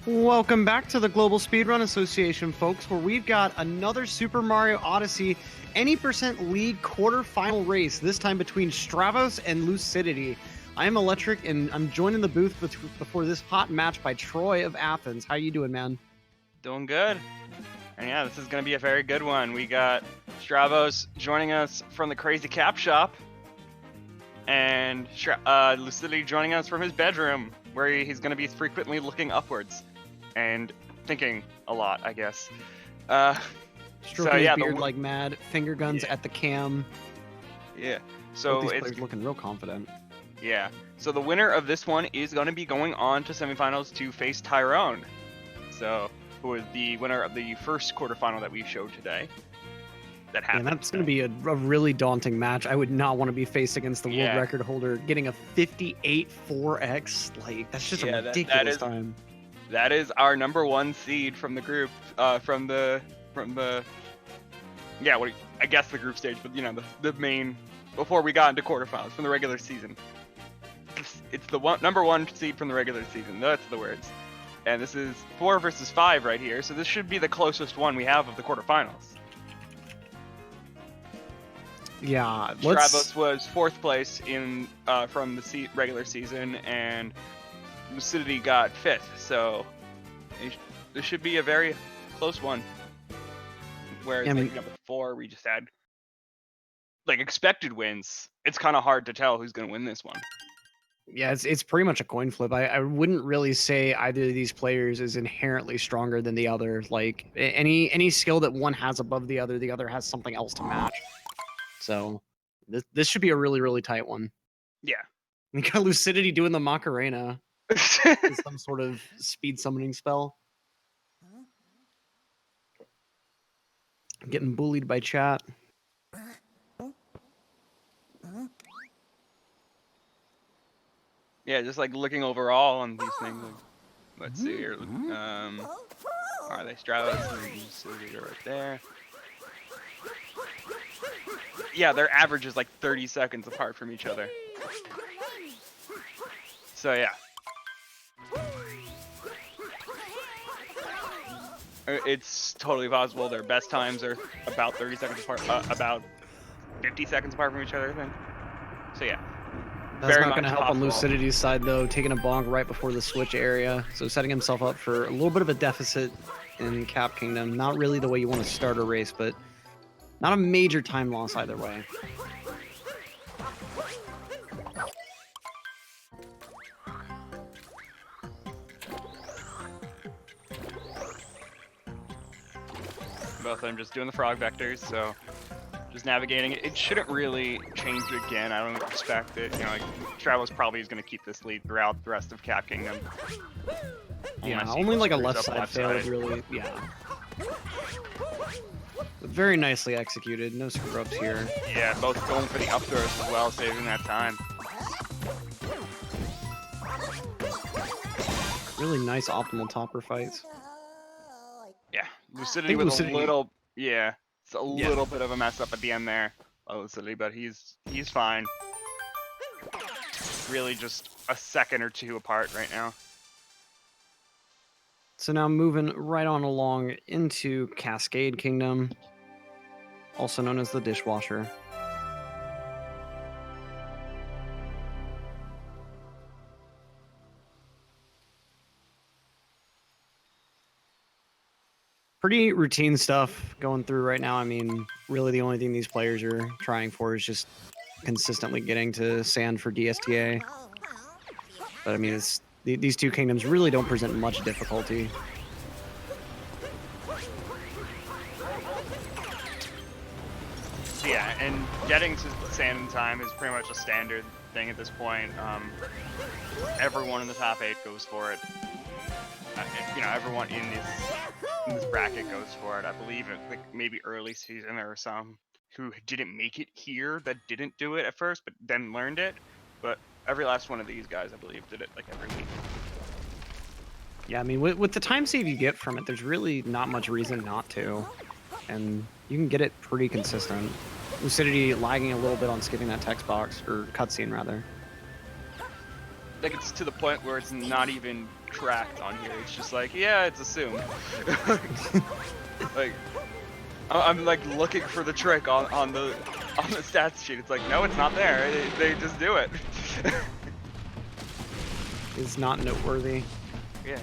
Welcome back to the Global Speedrun Association, folks, where we've got another Super Mario Odyssey any percent league quarterfinal race, this time between Stravos and Lucidityy. I am Electric, and I'm joined in the booth before this hot match by Troy of Athens. How you doing, man? Doing good. And yeah, this is going to be a very good one. We got Stravos joining us from the Crazy Cap Shop, and Lucidityy joining us from his bedroom, where he's going to be frequently looking upwards and thinking a lot, I guess. Stroking his beard like mad, finger guns at the cam. Yeah. So these players looking real confident. Yeah. So the winner of this one is going to be going on to semifinals to face Tyrone. So who is the winner of the first quarterfinal that we showed today. That happened. And that's going to be a really daunting match. I would not want to be faced against the world record holder, getting a 58 4x. Like, that's just a ridiculous time. That is our number one seed from the group, from the I guess the group stage, but you know, the main, before we got into quarterfinals from the regular season. It's the number one seed from the regular season. That's the words. And this is 4 versus 5 right here, so this should be the closest one we have of the quarterfinals. Yeah, Stravos was 4th place in from the regular season, and Lucidityy got 5th, so this should be a very close one. Whereas number 4, we just had like expected wins. It's kind of hard to tell who's going to win this one. Yeah, it's pretty much a coin flip. I wouldn't really say either of these players is inherently stronger than the other. Like any skill that one has above the other has something else to match. So this should be a really, really tight one. Yeah. We got Lucidityy doing the Macarena. Some sort of speed summoning spell. Getting bullied by chat. Yeah, just like looking overall on these things. Like, let's see here. Are they Stravos and right there? Yeah, their average is like 30 seconds apart from each other. So yeah. It's totally possible their best times are about 30 seconds apart, about 50 seconds apart from each other, I think. So yeah. That's not going to help on Lucidityy's side, though, taking a bonk right before the switch area. So setting himself up for a little bit of a deficit in Cap Kingdom. Not really the way you want to start a race, but not a major time loss either way. Both of them just doing the frog vectors, so just navigating it. It shouldn't really change again. I don't expect it. You know, like Stravos probably is going to keep this lead throughout the rest of Cap Kingdom. Yeah, only like a left side fail would really, yeah. But very nicely executed. No screw ups here. Yeah, both going for the up throws as well, saving that time. Really nice optimal topper fights. Yeah, Lucidityy with a little, it's a little bit of a mess up at the end there, Lucidityy, but he's fine. Really just a second or two apart right now. So now moving right on along into Cascade Kingdom, also known as the Dishwasher. Pretty routine stuff going through right now. I mean, really the only thing these players are trying for is just consistently getting to sand for DSTA. But I mean, these two kingdoms really don't present much difficulty. Yeah, and getting to sand in time is pretty much a standard thing at this point. Everyone in the top 8 goes for it. You know, everyone in this bracket goes for it. I believe it, like maybe early season there were some who didn't make it here that didn't do it at first, but then learned it. But every last one of these guys, I believe, did it like every week. Yeah, I mean, with the time save you get from it, there's really not much reason not to. And you can get it pretty consistent. Lucidityy lagging a little bit on skipping that text box, or cutscene rather. Like it's to the point where it's not even tracked on here. It's just like, yeah, it's assumed. Like, I'm like looking for the trick on the stats sheet. It's like, no, it's not there. They just do it. It's not noteworthy. Yeah.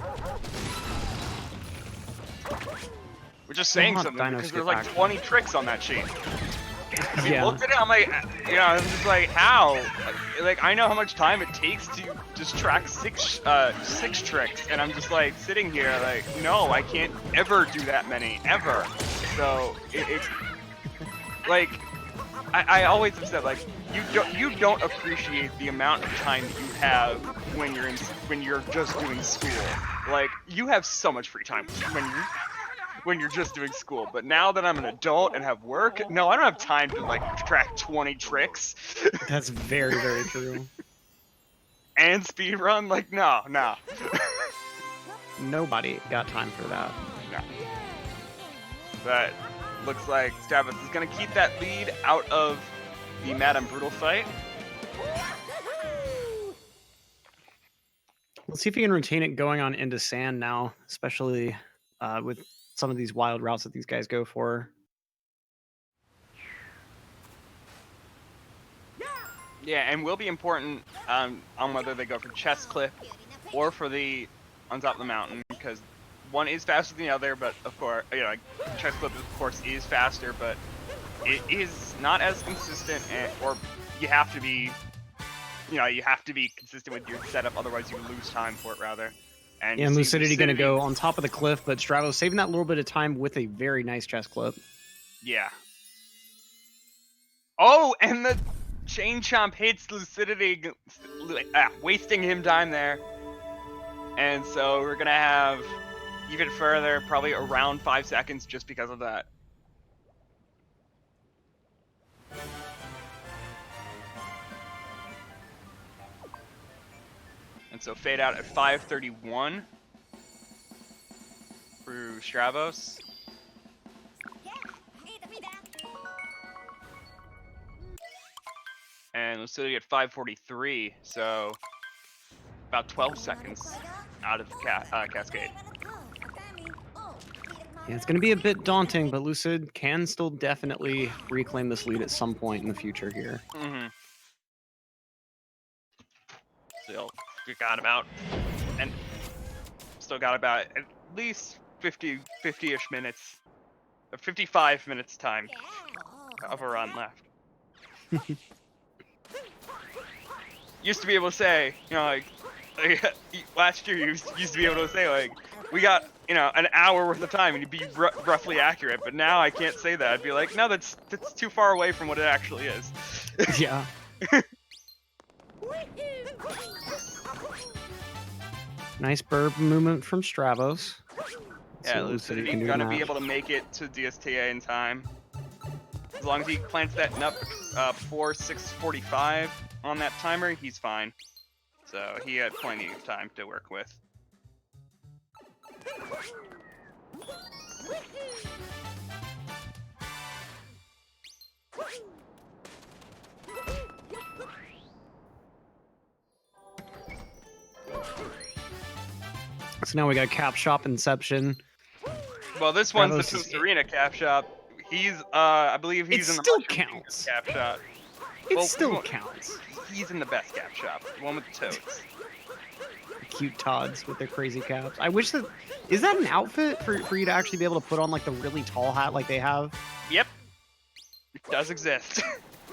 We're just saying something because there's like 20 tricks on that sheet. I mean, looked at it, I'm like, you know, I'm just like, how? Like, I know how much time it takes to just track six tricks, and I'm just like sitting here like, no, I can't ever do that many, ever. So it's like, I always have said, like, you don't appreciate the amount of time that you have when you're just doing school. Like, you have so much free time when you're just doing school. But now that I'm an adult and have work, no, I don't have time to like track 20 tricks. That's very, very true. And speedrun, like, no. Nobody got time for that. No. But looks like Stravos is gonna keep that lead out of the Madame Brutal fight. Let's see if he can retain it going on into sand now, especially with some of these wild routes that these guys go for. Yeah, and will be important on whether they go for chest clip or for the on top of the mountain, because one is faster than the other, but of course, you know, like, chest clip of course is faster, but it is not as consistent, or you have to be, you know, you have to be consistent with your setup, otherwise you lose time for it rather. And Lucidityy going to go on top of the cliff, but Stravos saving that little bit of time with a very nice chest clip. Yeah. Oh, and the chain chomp hits Lucidityy, wasting him time there. And so we're going to have even further, probably around 5 seconds just because of that. And so fade out at 5:31 through Stravos. And Lucidityy at 5:43, so about 12 seconds out of Cascade. Yeah, it's going to be a bit daunting, but Lucid can still definitely reclaim this lead at some point in the future here. Mm-hmm. Still got about at least 50-ish minutes, 55 minutes time of a run left. Used to be able to say, you know, like last year you used to be able to say, like, we got, you know, an hour worth of time and you'd be roughly accurate, but now I can't say that. I'd be like, no, that's too far away from what it actually is. Yeah. Nice burb movement from Stravos. Yeah, Lucidityy gonna be able to make it to GSA in time. As long as he plants that nut before 6:45 on that timer, he's fine. So he had plenty of time to work with. So now we got Cap Shop Inception. Well, this one's the Toast Arena Cap Shop. He's, I believe he's in the still counts. Cap Shop. It still counts. He's in the best Cap Shop, the one with the toads. Cute Tods with their crazy caps. I wish that... Is that an outfit for you to actually be able to put on, like, the really tall hat like they have? Yep. It does exist.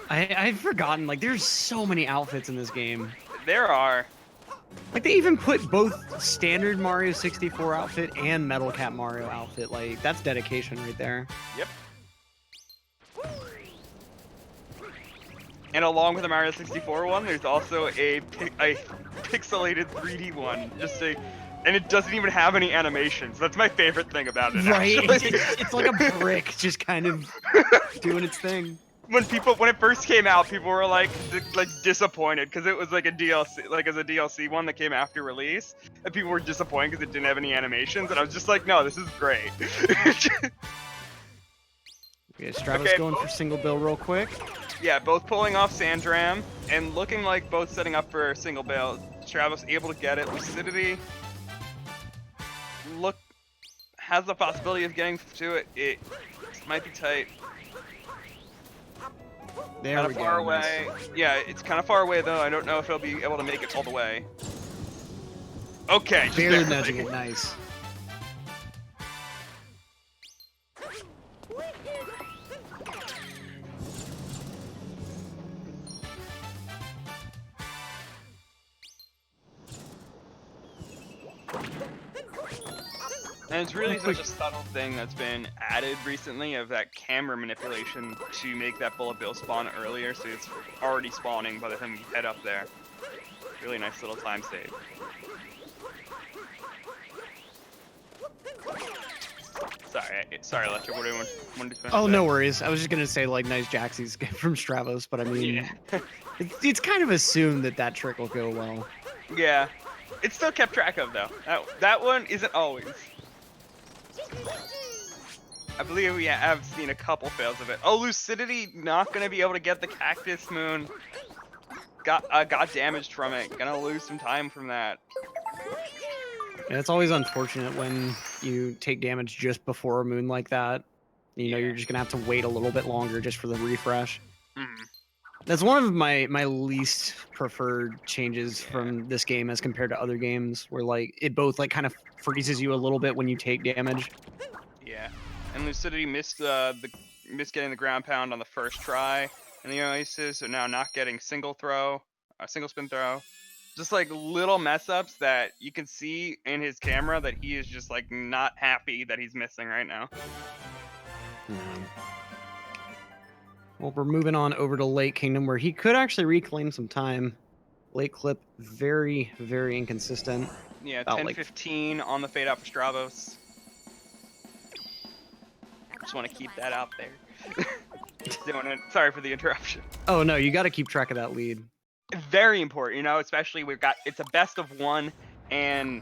I've forgotten. Like, there's so many outfits in this game. There are. Like, they even put both standard Mario 64 outfit and Metal Cap Mario outfit. Like, that's dedication right there. Yep. And along with the Mario 64 one, there's also a pixelated 3D one. And it doesn't even have any animations. That's my favorite thing about it. Right? It's like a brick just kind of doing its thing. When it first came out, people were like disappointed because it was like a DLC, like as a DLC one that came after release, and people were disappointed because it didn't have any animations. And I was just like, no, this is great. Okay, Stravos going for single bill real quick. Yeah, both pulling off Sandram and looking like both setting up for single bill. Stravos able to get it. Lucidityy has the possibility of getting to it. It might be tight. There Kind we of far go. away. Nice. Yeah, it's kind of far away though. I don't know if he'll be able to make it all the way. Okay, just Barely barely. nudging it. Nice. And it's really such a subtle thing that's been added recently of that camera manipulation to make that bullet bill spawn earlier, so it's already spawning by the time you head up there. Really nice little time save. Sorry, Electric. What do you want to Oh, no worries. I was just gonna say like nice Jaxies from Stravos, but I mean, Yeah. it's kind of assumed that that trick will go well. Yeah. It's still kept track of though. That one isn't always. I believe we have seen a couple fails of it. Oh, Lucidity not gonna be able to get the Cactus Moon. Got damaged from it. Gonna lose some time from that. Yeah, it's always unfortunate when you take damage just before a moon like that. You know, Yeah. you're just gonna have to wait a little bit longer just for the refresh. Mhm. That's one of my least preferred changes Yeah. from this game as compared to other games, where like it both like kind of freezes you a little bit when you take damage. Yeah. And Lucidity missed getting the ground pound on the first try, and the Oasis are now not getting single spin throw. Just like little mess ups that you can see in his camera that he is just like not happy that he's missing right now. Well, we're moving on over to Lake Kingdom, where he could actually reclaim some time. Late clip, very, very inconsistent. Yeah, About 10-15 on the fade out for Stravos. Just want to keep that out there. Doing it. Sorry for the interruption. Oh no, you got to keep track of that lead. Very important, you know, especially it's a best of one, and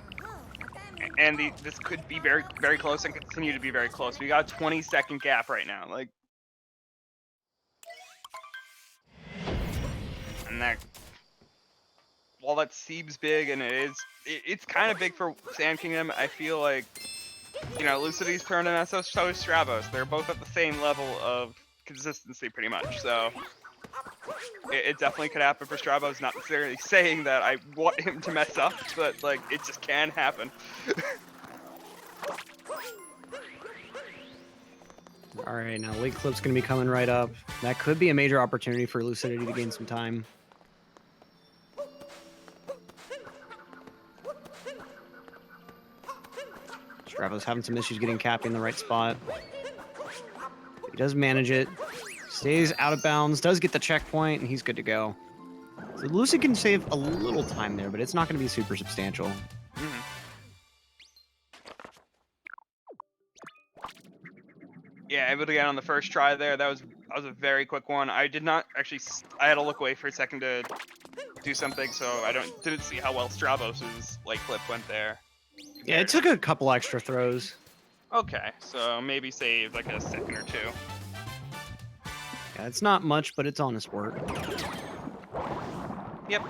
this could be very, very close and continue to be very close. We got a 20-second gap right now, like, and that while that seems big and it's kind of big for Sand Kingdom, I feel like, you know, Lucidity's permanent and so is Stravos. They're both at the same level of consistency pretty much, so it definitely could happen for Stravos. Not necessarily saying that I want him to mess up, but like it just can happen. All right, now late clip's gonna be coming right up. That could be a major opportunity for Lucidity to gain some time. Stravos having some issues getting Cappy in the right spot. He does manage it. Stays out of bounds, does get the checkpoint, and he's good to go. So Lucid can save a little time there, but it's not going to be super substantial. Mm-hmm. Yeah, able to get on the first try there. That was a very quick one. I did not actually. I had to look away for a second to do something, so I didn't see how well Stravos's light clip went there. Yeah, it took a couple extra throws. Okay, so maybe saved like a second or two. Yeah, it's not much, but it's honest work. Yep.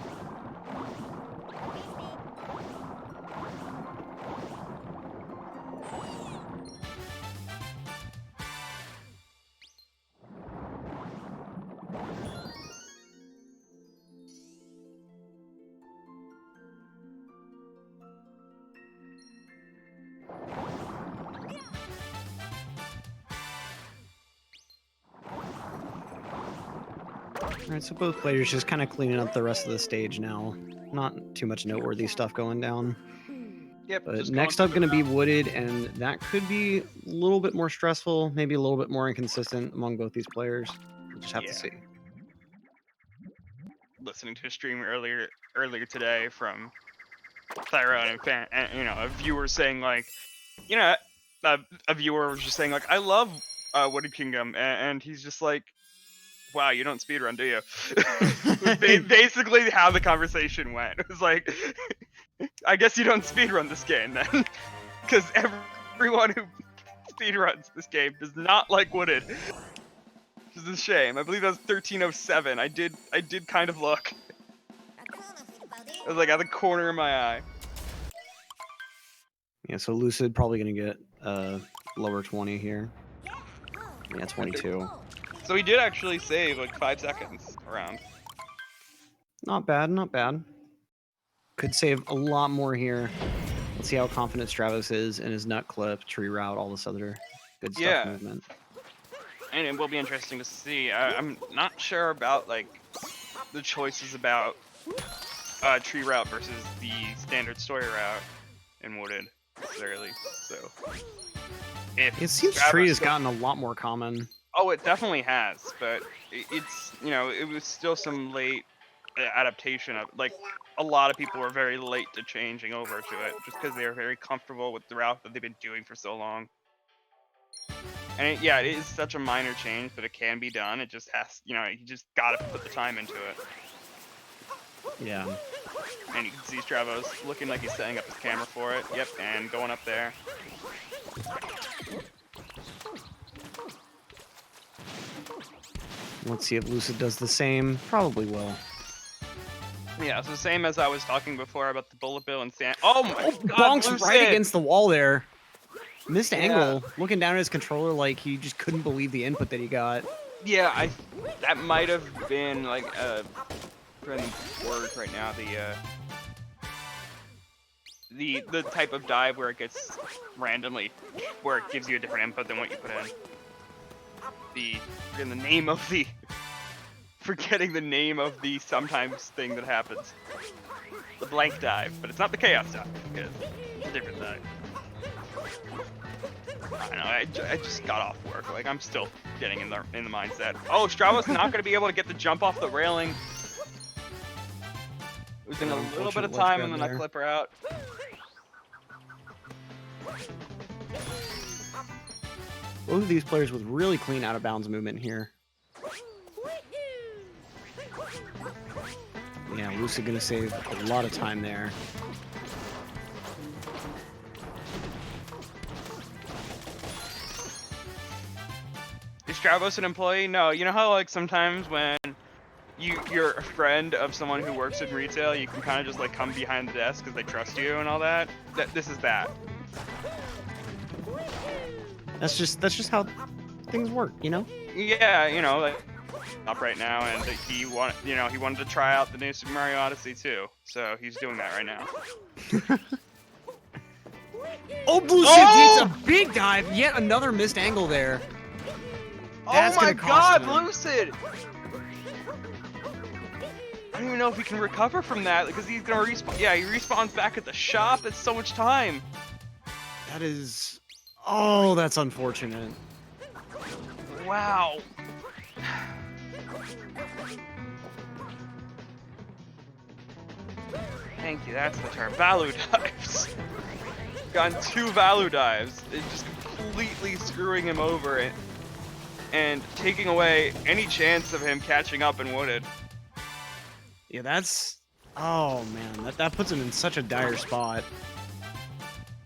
All right, so both players just kind of cleaning up the rest of the stage now. Not too much noteworthy stuff going down. Yep. But next up going to be Wooded, and that could be a little bit more stressful, maybe a little bit more inconsistent among both these players. We'll just have to see. Listening to a stream earlier today from Thyro and a fan, and, you know, a viewer saying like, you know, a viewer was just saying like, I love Wooded Kingdom, and he's just like, wow, you don't speedrun, do you? Basically how the conversation went. It was like, I guess you don't speedrun this game then, because everyone who speedruns this game does not like Wooded. Which is a shame. I believe that was 1307. I did kind of look. It was like at the corner of my eye. Yeah, so Lucid probably going to get lower 20 here. Yeah, 22. So he did actually save like 5 seconds around. Not bad, not bad. Could save a lot more here. Let's see how confident Stravos is in his nut clip, tree route, all this other good stuff movement. And it will be interesting to see. I'm not sure about like the choices about tree route versus the standard story route in Wooded necessarily. So if it seems Stravos tree has gotten a lot more common. Oh, it definitely has, but it's, you know, it was still some late adaptation of, like, a lot of people were very late to changing over to it, just because they were very comfortable with the route that they've been doing for so long. And yeah, it is such a minor change, but it can be done. It just has, you know, you just gotta put the time into it. Yeah. And you can see Stravos looking like he's setting up his camera for it. Yep, and going up there. Let's see if Lucid does the same. Probably will. Yeah, so same as I was talking before about the bullet bill and sand. Oh my god, bonks Lucid! right against the wall there. Missed angle. Looking down at his controller like he just couldn't believe the input that he got. Yeah, that might have been like trending word right now. The type of dive where it gets randomly, where it gives you a different input than what you put in. Forgetting the name of the sometimes thing that happens. The blank dive, but it's not the chaos dive. It's a different dive. I know, I just got off work. Like, I'm still getting in the mindset. Oh, Stravos not going to be able to get the jump off the railing. Losing a little bit of time on the nut clipper out. Both of these players with really clean out of bounds movement here. Yeah, Lucid gonna save a lot of time there. Is Stravos an employee? No. You know how like sometimes when you're a friend of someone who works in retail, you can kind of just like come behind the desk because they trust you and all that. This is that. That's just how things work, you know? Yeah, you know, like up right now, and he wanted to try out the new Super Mario Odyssey too, so he's doing that right now. Oh, Lucid takes a big dive. Yet another missed angle there. That's oh my god, him. Lucid! I don't even know if he can recover from that because he's gonna respawn. Yeah, he respawns back at the shop. It's so much time. That is. Oh, that's unfortunate. Wow. Thank you, that's the term. Value dives. Gotten 2 value dives. It's just completely screwing him over and taking away any chance of him catching up in Wooded. Yeah, that's. Oh man, that puts him in such a dire spot.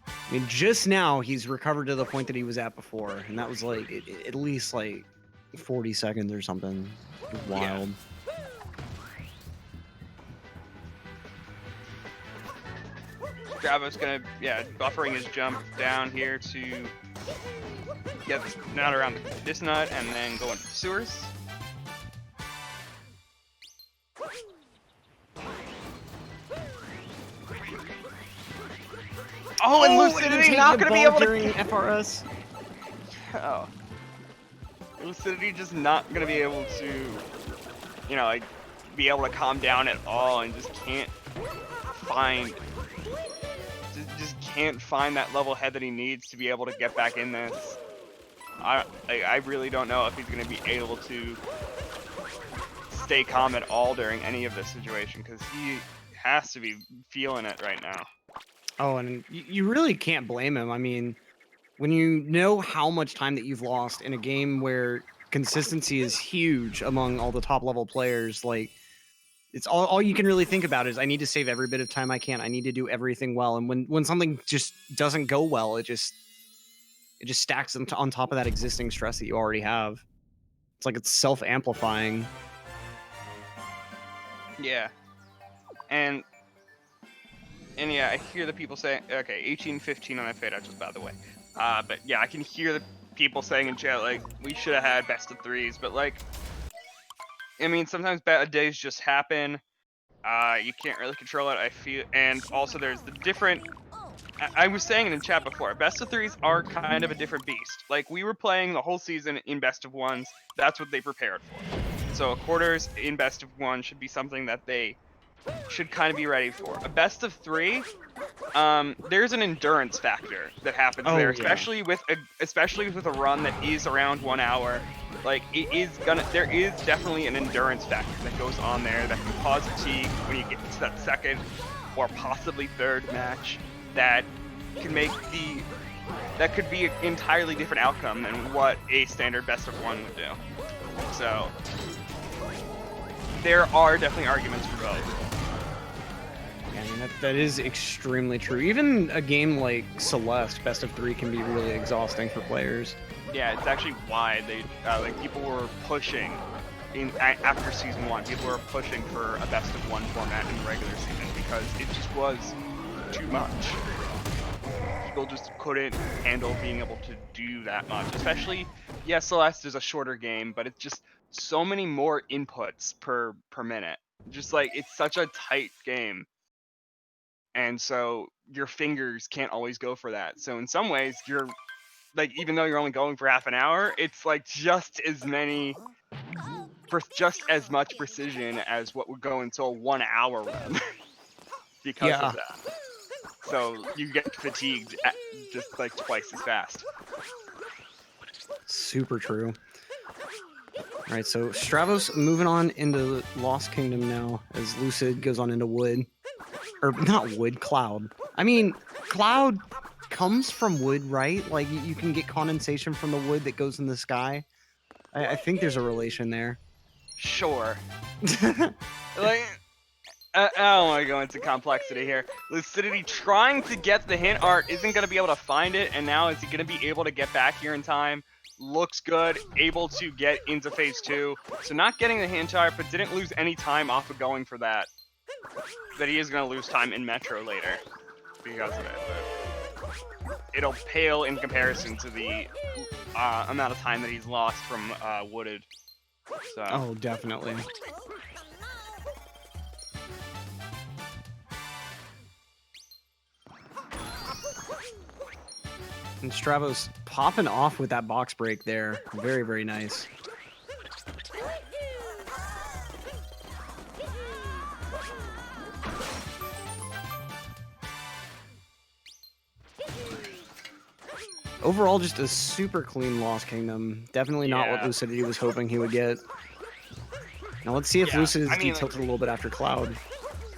I mean, just now he's recovered to the point that he was at before, and that was like at least like 40 seconds or something. It was wild. Yeah. Stravos gonna, buffering his jump down here to get this nut around this nut and then go into the sewers. Oh, and Lucidityy not gonna be able to during FRS. Oh. Lucidityy just not gonna be able to, you know, like, be able to calm down at all, and just can't find, just can't find that level head that he needs to be able to get back in this. I really don't know if he's gonna be able to stay calm at all during any of this situation, because he has to be feeling it right now. Oh, and you really can't blame him. I mean, when you know how much time that you've lost in a game where consistency is huge among all the top level players, like it's all you can really think about is I need to save every bit of time I can. I need to do everything well. And when something just doesn't go well, it just stacks on top of that existing stress that you already have. It's like it's self-amplifying. Yeah. And yeah, I hear the people say, okay, 18-15 on my fade out, just by the way. But yeah, I can hear the people saying in chat, like, we should have had best of threes, but like, I mean, sometimes bad days just happen. You can't really control it, I feel, and also there's the different, I was saying it in chat before, best of threes are kind of a different beast. Like, we were playing the whole season in best of ones, that's what they prepared for. So quarters in best of one should be something that they should kind of be ready for. A best of three, there's an endurance factor that happens there, Oh yeah. especially with a run that is around 1 hour. Like, there is definitely an endurance factor that goes on there that can cause fatigue when you get to that second or possibly third match. That could be an entirely different outcome than what a standard best of one would do. So there are definitely arguments for both. I mean, that is extremely true. Even a game like Celeste, best of three can be really exhausting for players. Yeah, it's actually why they people were pushing after season 1. People were pushing for a best of one format in the regular season because it just was too much. People just couldn't handle being able to do that much. Especially, yeah, Celeste is a shorter game, but it's just so many more inputs per minute. Just like, it's such a tight game. And so your fingers can't always go for that. So in some ways, you're like, even though you're only going for half an hour, it's like just as much precision as what would go into a 1 hour run because of Yeah. that. So you get fatigued just like twice as fast. Super true. All right, so Stravos moving on into Lost Kingdom now as Lucid goes on into Wood. Or not Wood, Cloud. I mean, Cloud comes from wood, right? Like, you can get condensation from the wood that goes in the sky. I think there's a relation there. Sure. Like, I don't want to go into complexity here. Lucidityy trying to get the hint art isn't going to be able to find it, and now is he going to be able to get back here in time? Looks good, able to get into phase 2. So not getting the hint art, but didn't lose any time off of going for that. That he is going to lose time in Metro later because of it. But it'll pale in comparison to the amount of time that he's lost from Wooded. So. Oh, definitely. And Stravos popping off with that box break there. Very, very nice. Overall, just a super clean Lost Kingdom. Definitely not what Lucidityy was hoping he would get. Now let's see if Lucidityy tilted a little bit after Cloud.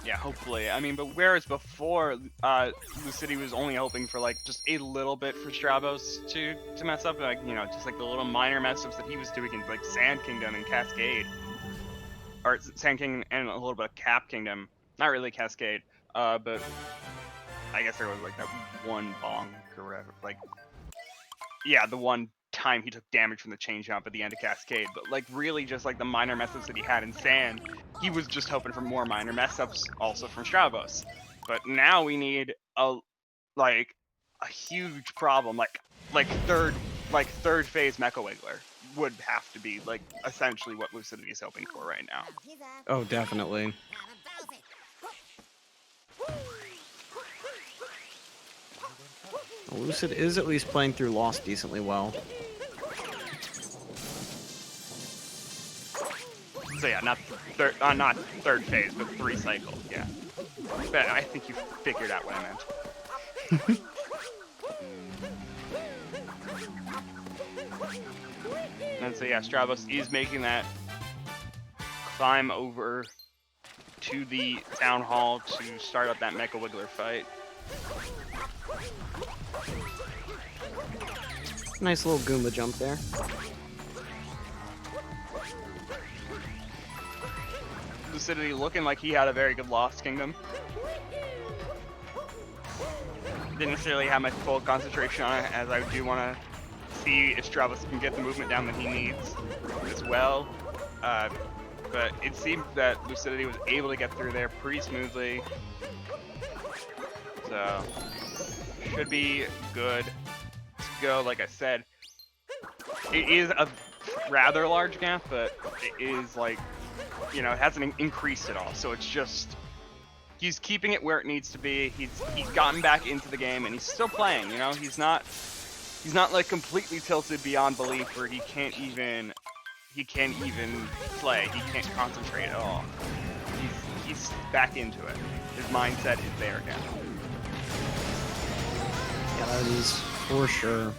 Yeah, hopefully. I mean, but whereas before, Lucidityy was only hoping for like just a little bit for Stravos to mess up, like, you know, just like the little minor mess ups that he was doing in like Sand Kingdom and Cascade, or Sand Kingdom and a little bit of Cap Kingdom. Not really Cascade, but I guess there was like that one bonk or whatever. Like, yeah, the one time he took damage from the chain jump at the end of Cascade, but like really just like the minor mess ups that he had in Sand, he was just hoping for more minor mess ups also from Stravos. But now we need a huge problem, like third phase Mecha Wiggler would have to be like essentially what Lucidityy is hoping for right now. Oh, definitely. Lucid is at least playing through Lost decently well. So yeah, not third phase, but 3 cycles. Yeah, but I think you figured out what I meant. And so yeah, Stravos is making that climb over to the town hall to start up that Mecha Wiggler fight. Nice little Goomba jump there. Lucidityy looking like he had a very good Lost Kingdom. Didn't necessarily have my full concentration on it, as I do want to see if Stravos can get the movement down that he needs as well. But it seemed that Lucidityy was able to get through there pretty smoothly. So, should be good. go, like I said, it is a rather large gap, but it is like, you know, it hasn't increased at all. So it's just, he's keeping it where it needs to be. He's gotten back into the game and he's still playing, you know? He's not like completely tilted beyond belief where he can't even play. He can't concentrate at all. He's back into it. His mindset is there again. Yeah, that is for sure.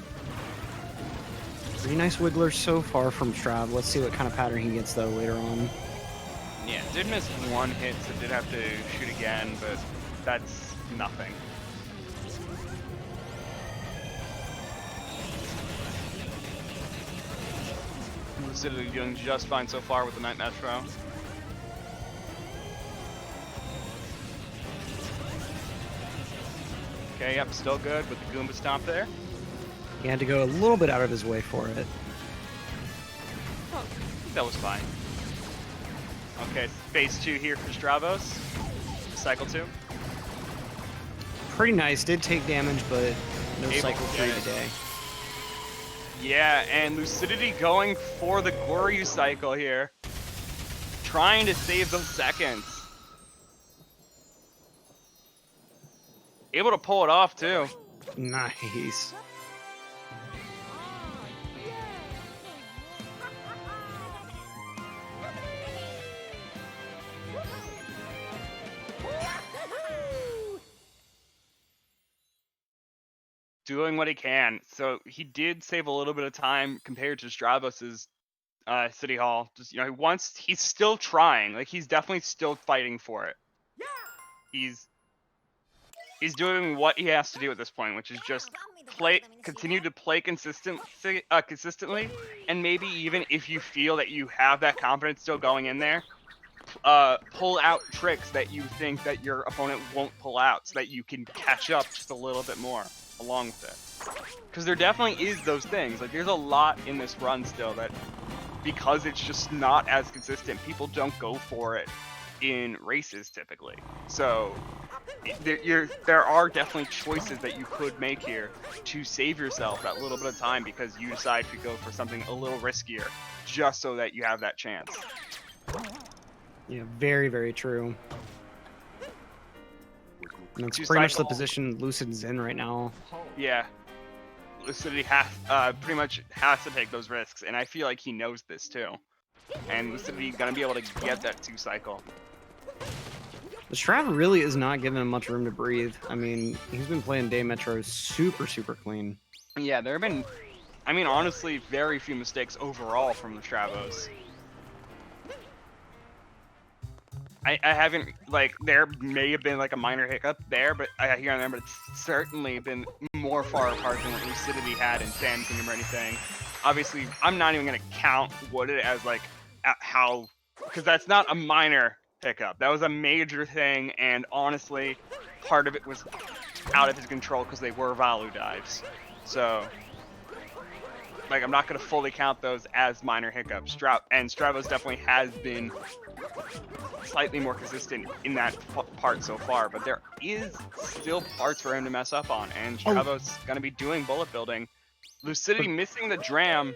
Pretty nice wiggler so far from Strav. Let's see what kind of pattern he gets though later on. Yeah, did miss one hit, so did have to shoot again, but that's nothing. Lucidityy doing just fine so far with the Night Metro. Okay, yep, still good with the Goomba stomp there. He had to go a little bit out of his way for it. Oh, that was fine. Okay, phase 2 here for Stravos. Cycle 2. Pretty nice. Did take damage, but no Able cycle to 3 get it. today. Yeah, and Lucidityy going for the Goryu cycle here. Trying to save those seconds. Able to pull it off, too. Nice. Doing what he can. So he did save a little bit of time compared to Stravos's City Hall. Just, you know, he's still trying. Like, he's definitely still fighting for it. He's doing what he has to do at this point, which is just continue to play consistently, and maybe even if you feel that you have that confidence still going in there, pull out tricks that you think that your opponent won't pull out, so that you can catch up just a little bit more along with it. Because there definitely is those things. Like, there's a lot in this run still that, because it's just not as consistent, people don't go for it in races typically. So there are definitely choices that you could make here to save yourself that little bit of time, because you decide to go for something a little riskier just so that you have that chance. Yeah, very, very true. And that's Two pretty much the cycle. position Lucid's in right now. Yeah. Lucidityy pretty much has to take those risks, and I feel like he knows this too. And Lucidityy gonna be able to get that 2 cycle. The Strav really is not giving him much room to breathe. I mean, he's been playing Day Metro super, super clean. Yeah, there have been, I mean, honestly, very few mistakes overall from the Stravos. I haven't, like, there may have been like a minor hiccup there, but here and there, but it's certainly been more far apart than what Lucidityy had in Sand Kingdom or anything. Obviously, I'm not even going to count Wooded as, like, how, because that's not a minor hiccup. That was a major thing, and honestly, part of it was out of his control because they were Valu dives. So, like, I'm not going to fully count those as minor hiccups. And Stravos definitely has been slightly more consistent in that part so far, but there is still parts for him to mess up on, and Stravos going to be doing bullet building. Lucidityy missing the dram.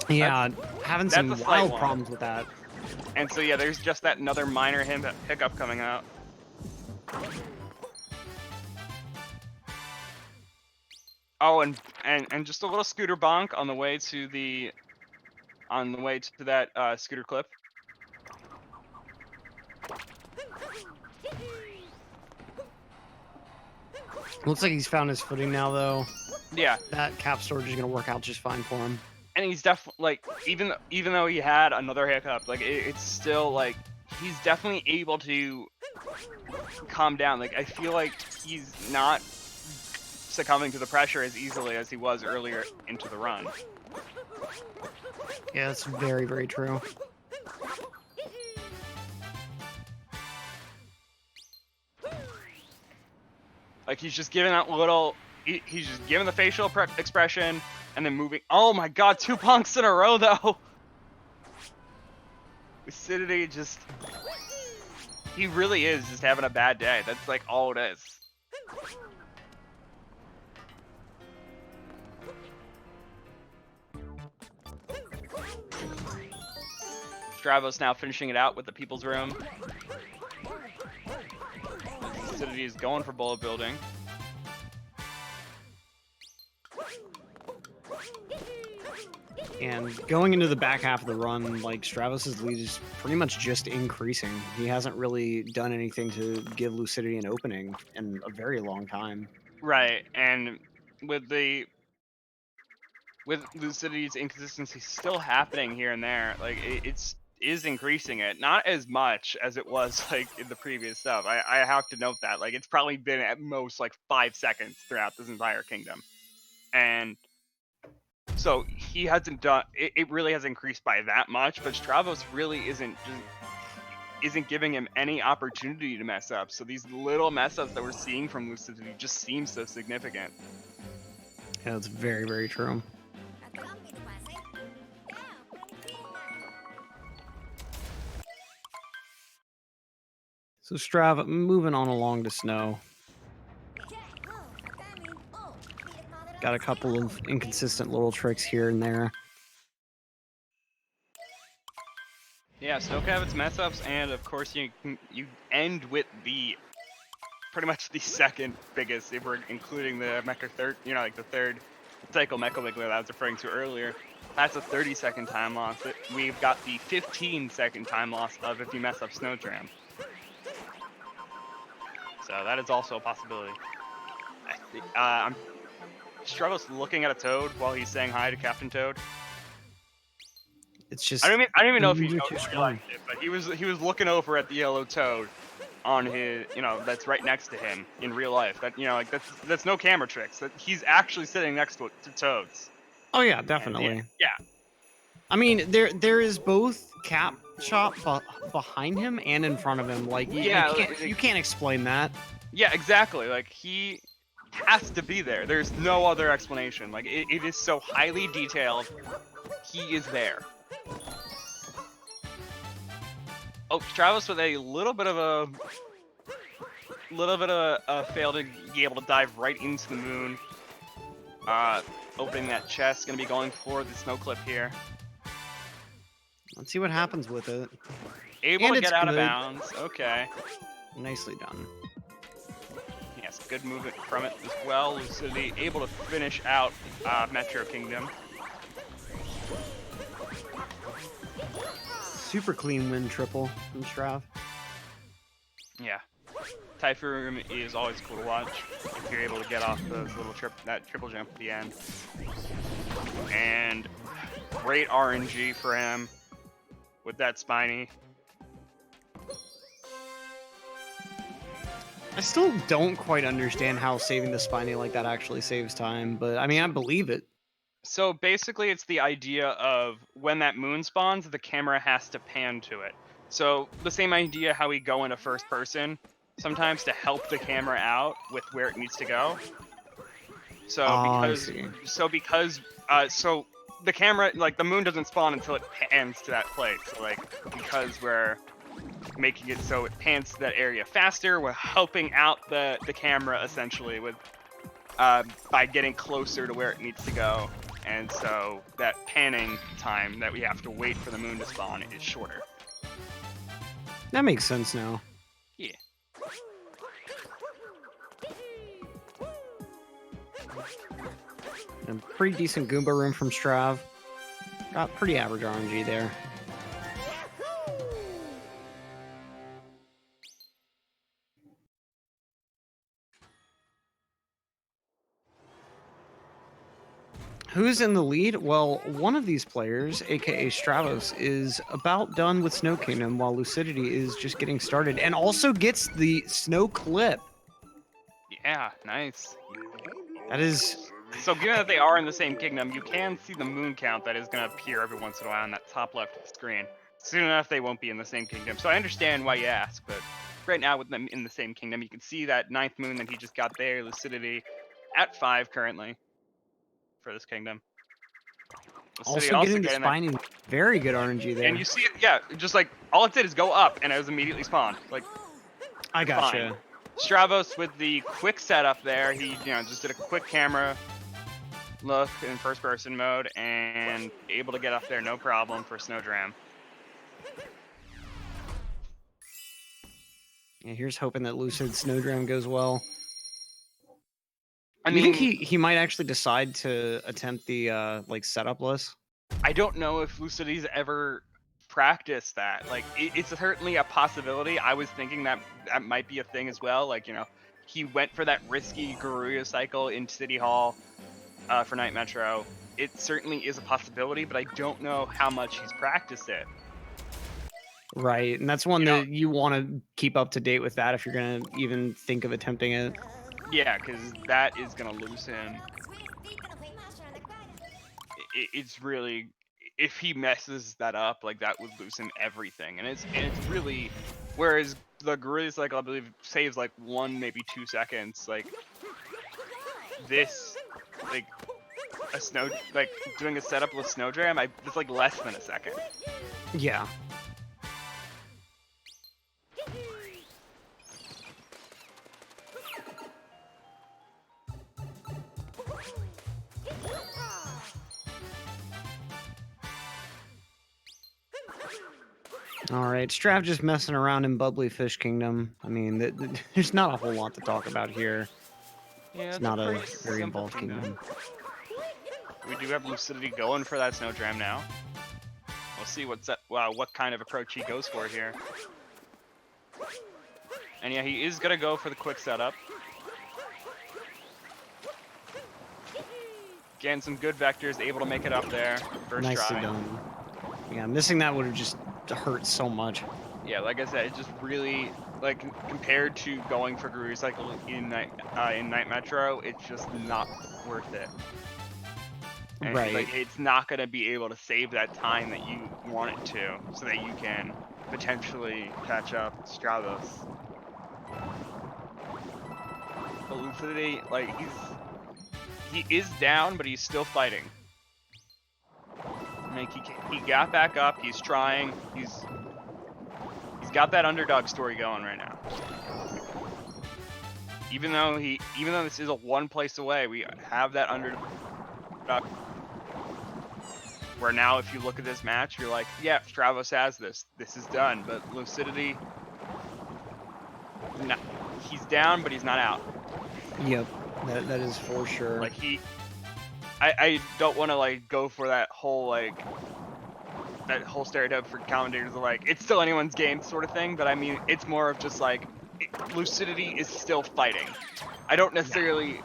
Yeah, having some that's a wild slight problems with that. And so, yeah, there's just that another minor hiccup coming out. Oh, and just a little scooter bonk on the way to that scooter clip. Looks like he's found his footing now, though. Yeah. That cap storage is going to work out just fine for him. And he's definitely, like, even though he had another hiccup, like, it's still, like, he's definitely able to calm down. Like, I feel like he's not succumbing to the pressure as easily as he was earlier into the run. Yeah, that's very, very true. Like, he's just giving that little, he's just giving the facial expression and then moving. Oh my god, 2 punks in a row though. Lucidityy just, he really is just having a bad day. That's like all it is. Stravos now finishing it out with the People's Room. Lucidityy is going for bullet building. And going into the back half of the run, like, Stravos' lead is pretty much just increasing. He hasn't really done anything to give Lucidityy an opening in a very long time. Right, and with Lucidityy's inconsistency still happening here and there, like is increasing it. Not as much as it was like in the previous stuff. I have to note that. Like it's probably been at most like 5 seconds throughout this entire kingdom. And so he hasn't done it really has increased by that much, but Stravos really isn't giving him any opportunity to mess up. So these little mess ups that we're seeing from Lucidityy just seem so significant. Yeah, that's very, very true. So Strav, moving on along to snow. Got a couple of inconsistent little tricks here and there. Yeah, Snow Cabot's mess ups, and of course you end with the pretty much the second biggest, if we're including the Mecha third, like the third cycle Mecha Wiggler that I was referring to earlier. That's a 30-second time loss. We've got the 15-second time loss of if you mess up Snow Tram. So that is also a possibility. I'm Stravos looking at a Toad while he's saying hi to Captain Toad. It's just I don't even know if he too strong. realized it, but he was looking over at the yellow Toad on his, that's right next to him in real life. That like that's no camera tricks. That he's actually sitting next to Toads. Oh yeah, definitely. Yeah. I mean, there is both cap shop behind him and in front of him. Like you can't explain that. Yeah, exactly. Like he has to be there. There's no other explanation. Like it is so highly detailed. He is there. Oh, Stravos with a little bit of a fail to be able to dive right into the moon. Opening that chest, gonna be going for the snow clip here. Let's see what happens with it. Able to get out of bounds. Okay. Nicely done. Yes, good movement from it as well. Lucidityy able to finish out Metro Kingdom. Super clean win triple from Strav. Yeah. Typhoon is always cool to watch if you're able to get off those little triple jump at the end. And great RNG for him with that Spiny. I still don't quite understand how saving the Spiny like that actually saves time, but I mean, I believe it. So basically it's the idea of when that moon spawns, the camera has to pan to it. So the same idea how we go into first person, sometimes to help the camera out with where it needs to go. So so the camera, like the moon doesn't spawn until it pans to that place. So like because we're making it so it pans to that area faster, we're helping out the camera essentially with by getting closer to where it needs to go. And so that panning time that we have to wait for the moon to spawn is shorter. That makes sense now. Yeah. And pretty decent Goomba room from Strav. Got pretty average RNG there. Who's in the lead? Well, one of these players, aka Stravos, is about done with Snow Kingdom, while Lucidityy is just getting started and also gets the snow clip. Yeah, nice. That is... So given that they are in the same kingdom, you can see the moon count that is going to appear every once in a while on that top left of the screen. Soon enough, they won't be in the same kingdom. So I understand why you ask, but right now with them in the same kingdom, you can see that 9th moon that he just got there, Lucidityy, at 5 currently for this kingdom. Also getting the Spiny, very good RNG there. And you see it, yeah, just like, all it did is go up, and it was immediately spawned. Like, I gotcha. Stravos with the quick setup there, he, just did a quick camera look in first-person mode, and able to get up there no problem for Snowdram. Yeah, here's hoping that Lucid Snowdram goes well. I Do you mean, think he might actually decide to attempt the like setup list? I don't know if Lucidity's ever practiced that. Like, it's certainly a possibility. I was thinking that that might be a thing as well. Like, you know, he went for that risky Garuya cycle in City Hall for Night Metro. It certainly is a possibility, but I don't know how much he's practiced it. Right, and that's one You know, that you want to keep up to date with that if you're gonna even think of attempting it. yeah, because that is gonna lose him. It's really, if he messes that up, like that would lose him everything, and it's really, whereas the Garuya cycle I believe saves like 1 maybe 2 seconds. Like this, like doing a setup with Snowdram, it's like less than a second. Yeah. All right, Strav just messing around in Bubbly Fish Kingdom. I mean, there's not a whole lot to talk about here. Yeah, It's not a pretty very simple involved kingdom. We do have Lucidity going for that Snowdram now. We'll see what kind of approach he goes for here. And yeah, he is gonna go for the quick setup. Again, some good vectors, able to make it up there. First Nicely try. done. Yeah, missing that would have just hurt so much. Yeah, like I said, it's just really, like, compared to going for Garuya Cycle in Night Metro, it's just not worth it. And Right. like, it's not gonna be able to save that time that you want it to, so that you can potentially catch up Stravos. But Lucidity, like, he is down, but he's still fighting. Like, he got back up. He's trying. He's got that underdog story going right now. Even though this is a one place away, we have that underdog. Where now, if you look at this match, you're like, yeah, Stravos has this. This is done. But Lucidity, he's down, but he's not out. Yep, that is for sure. Like I don't want to like go for that whole stereotype for commentators of like it's still anyone's game sort of thing. But I mean, it's more of just like Lucidity is still fighting. I don't necessarily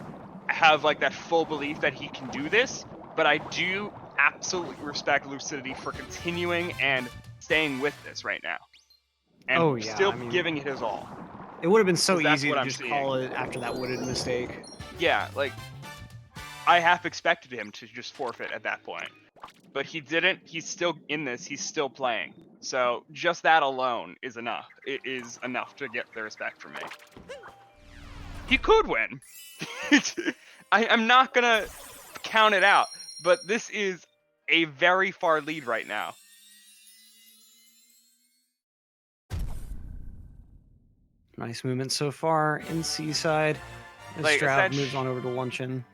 have like that full belief that he can do this, but I do absolutely respect Lucidity for continuing and staying with this right now, and still giving it his all. It would have been so easy to I'm just seeing. call it after that wooded mistake. Yeah, like I half expected him to just forfeit at that point, but he didn't. He's still in this. He's still playing. So just that alone is enough. It is enough to get the respect from me. He could win. I'm not gonna count it out, but this is a very far lead right now. Nice movement so far in Seaside. As Like, Strav moves on over to Luncheon.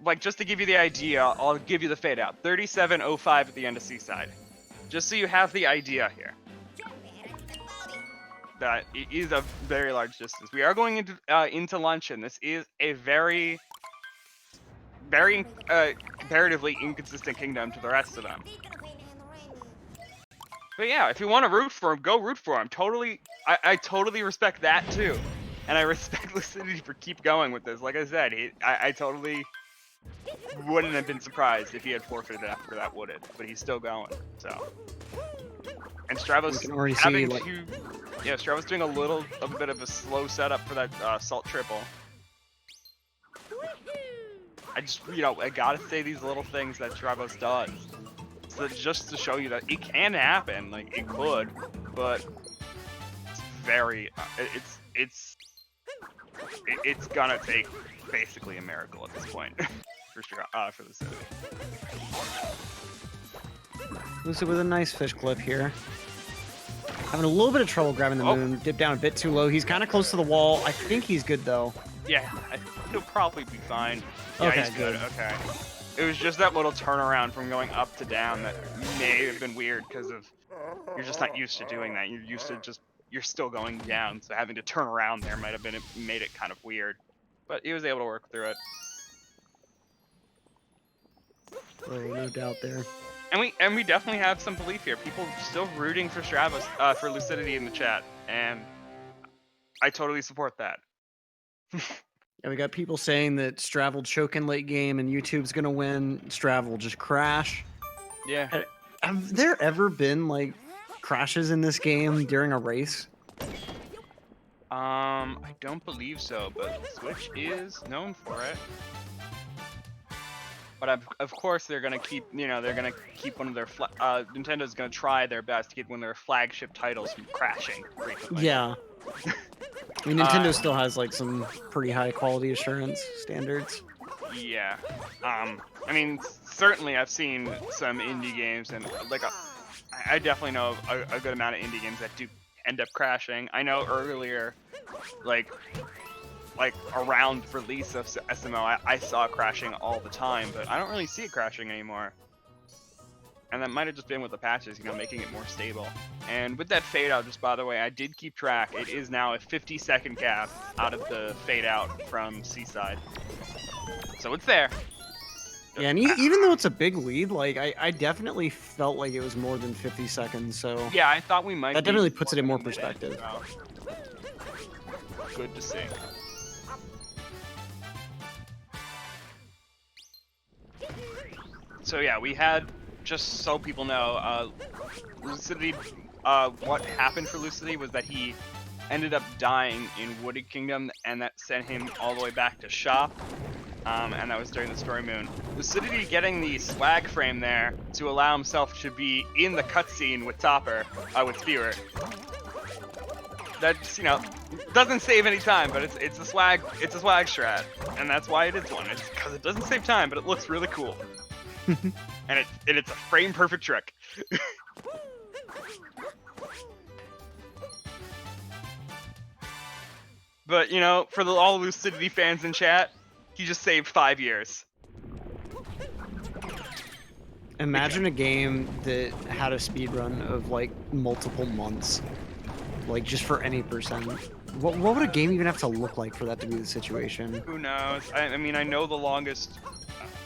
Like, just to give you the idea, I'll give you the fade out. 37.05 at the end of Seaside. Just so you have the idea here. That it is a very large distance. We are going into Luncheon. This is a very comparatively inconsistent kingdom to the rest of them. But yeah, if you want to root for him, go root for him. Totally, I totally respect that too. And I respect Lucidity for keep going with this. Like I said, I totally wouldn't have been surprised if he had forfeited after that wooded, but he's still going. So, and Stravos Stravos doing a bit of a slow setup for that salt triple. I just, I gotta say these little things that Stravos does, so just to show you that it can happen. Like, it could, but it's very, it's gonna take basically a miracle at this point. For the city. Lucid with a nice fish clip here. Having a little bit of trouble grabbing the moon. Dipped down a bit too low. He's kind of close to the wall. I think he's good, though. Yeah, I think he'll probably be fine. Yeah, okay, he's good. Okay. It was just that little turnaround from going up to down that may have been weird because of you're just not used to doing that. You're used to just you're still going down, so having to turn around there might have made it kind of weird. But he was able to work through it. Oh, no doubt there. And we definitely have some belief here. People still rooting for Stravos, for Lucidityy in the chat, and I totally support that. Yeah, we got people saying that Strav will choke in late game and YouTube's gonna win. Strav will just crash. Yeah. Have there ever been like crashes in this game during a race? I don't believe so, but Switch is known for it. But of course they're gonna keep, they're gonna keep one of their Nintendo's gonna try their best to keep one of their flagship titles from crashing frequently. Yeah. I mean, Nintendo still has like some pretty high quality assurance standards. Yeah. I mean, certainly I've seen some indie games, and like I definitely know a good amount of indie games that do end up crashing. I know earlier, like around release of SMO, I saw it crashing all the time, but I don't really see it crashing anymore. And that might have just been with the patches, making it more stable. And with that fade out, just by the way, I did keep track. It is now a 50-second gap out of the fade out from Seaside. So it's there. Yeah, and even though it's a big lead, like I definitely felt like it was more than 50 seconds. So yeah, I thought we might. That definitely puts it in more perspective. Good to see. So yeah, we had, just so people know, Lucidityy, what happened for Lucidityy was that he ended up dying in Wooded Kingdom, and that sent him all the way back to shop, and that was during the story moon. Lucidityy getting the swag frame there to allow himself to be in the cutscene with Topper, with Spirit. That's, doesn't save any time, but it's a swag strat, and that's why it is one. It's because it doesn't save time, but it looks really cool. And it's a frame perfect trick. But for all Lucidityy fans in chat, he just saved 5 years. Imagine a game that had a speedrun of like multiple months, like just for any percent. What would a game even have to look like for that to be the situation? Who knows? I mean, I know the longest,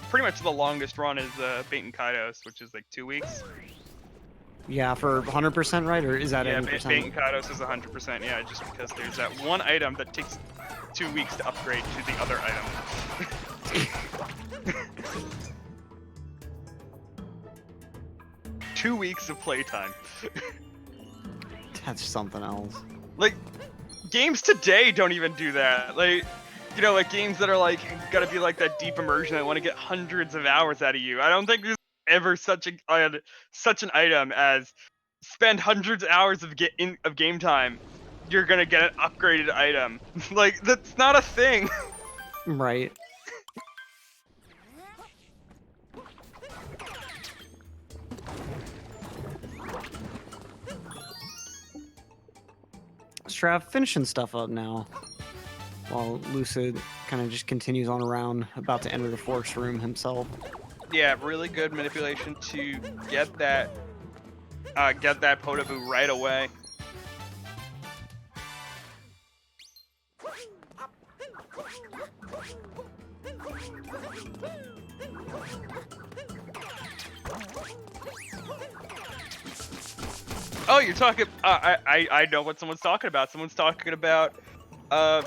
pretty much the longest run is Bait and Kaidos, which is like 2 weeks. Yeah, for 100%, right? Or is that any percent? Bait and Kaidos is 100%. Yeah, just because there's that one item that takes 2 weeks to upgrade to the other item. 2 weeks of playtime. That's something else. Like, games today don't even do that. Like, like games that are like gotta be like that deep immersion that want to get hundreds of hours out of you. I don't think there's ever such an item as spend hundreds of hours of game time. You're gonna get an upgraded item. Like, that's not a thing. Right. Strav finishing stuff up now, while Lucid kind of just continues on around, about to enter the force room himself. Yeah, really good manipulation to get that Potaboo right away. Oh, you're talking. I know what someone's talking about. Someone's talking about the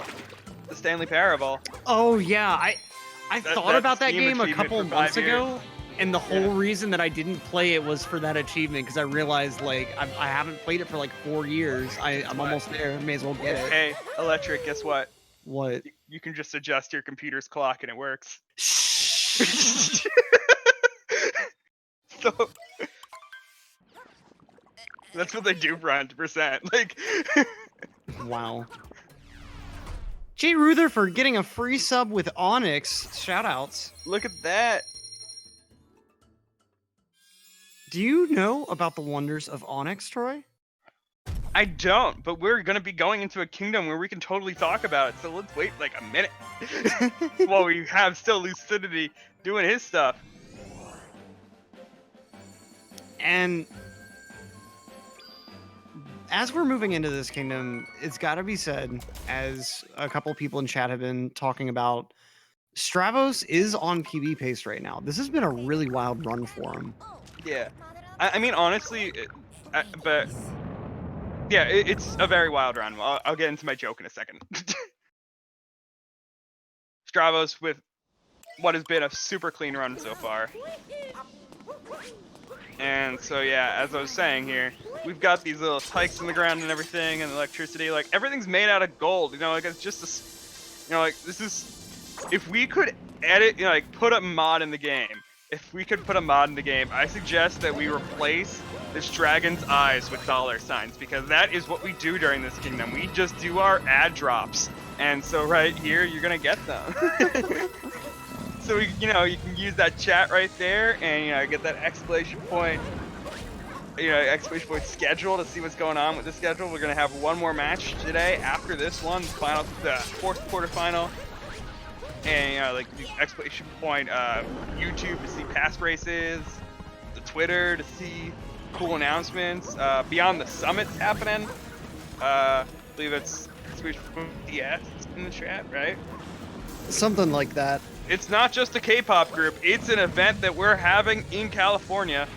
Stanley Parable. Oh yeah, I thought about that game a couple months ago, and the whole reason that I didn't play it was for that achievement, because I realized like I haven't played it for like 4 years. I'm almost there. May as well get it. Hey, Electric, guess what? What? You can just adjust your computer's clock and it works. So that's what they do for 100%. Like, wow. Jay Rutherford getting a free sub with Onyx. Shoutouts. Look at that. Do you know about the wonders of Onyx, Troy? I don't, but we're gonna be going into a kingdom where we can totally talk about it. So let's wait like a minute while we have still Lucidityy doing his stuff. And as we're moving into this kingdom, it's got to be said, as a couple people in chat have been talking about, Stravos is on PB pace right now. This has been a really wild run for him. Yeah. I mean, honestly, but yeah, it's a very wild run. I'll get into my joke in a second. Stravos with what has been a super clean run so far. And so yeah, as I was saying here, we've got these little spikes in the ground and everything, and electricity. Like everything's made out of gold. You know, like it's just a, you know, like this is, if we could edit, you know, like put a mod in the game. If we could put a mod in the game, I suggest that we replace this dragon's eyes with dollar signs, because that is what we do during this kingdom. We just do our ad drops, and so right here you're gonna get them. So you know, you can use that chat right there, and you know, get that exclamation point, you know, exclamation point schedule to see what's going on with the schedule. We're gonna have one more match today after this one, the fourth quarterfinal, and you know, like the exclamation point YouTube to see past races, the Twitter to see cool announcements. Beyond the Summit's happening. I believe it's DS in the chat, right? Something like that. It's not just a K-pop group, it's an event that we're having in California,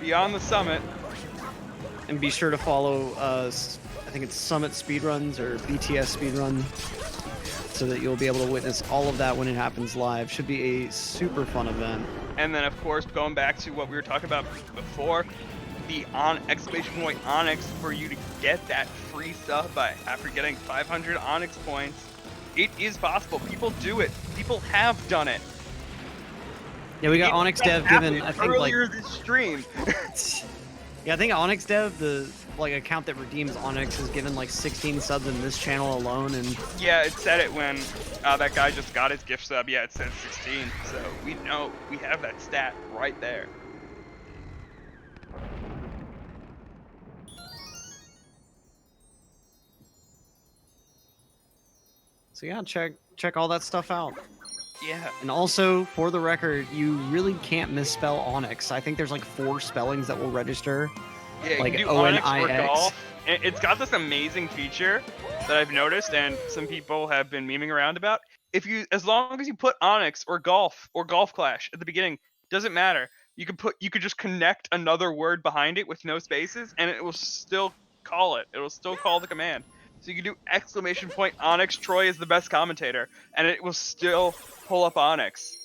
Beyond the Summit. And be sure to follow, I think it's Summit Speedruns or BTS Speedrun, so that you'll be able to witness all of that when it happens live. Should be a super fun event. And then, of course, going back to what we were talking about before, the exclamation point Onyx, for you to get that free sub after getting 500 Onyx points. It is possible. People do it. People have done it. Yeah, we got Onyx Dev given, I think, earlier like, this stream. yeah, I think Onyx Dev, the account that redeems Onyx, has given like 16 subs in this channel alone, and yeah, it said it when that guy just got his gift sub. Yeah, it said 16. So we know, we have that stat right there. so yeah, check all that stuff out. Yeah. And also, for the record, you really can't misspell Onyx. I think there's like 4 spellings that will register. Yeah, you like can do O-N-I-X. Onyx or golf. It's got this amazing feature that I've noticed, and some people have been memeing around about. As long as you put Onyx or Golf Clash at the beginning, doesn't matter. You could just connect another word behind it with no spaces, and it will still call it. It will still call the command. So you can do exclamation point Onyx. Troy is the best commentator, and it will still pull up Onyx.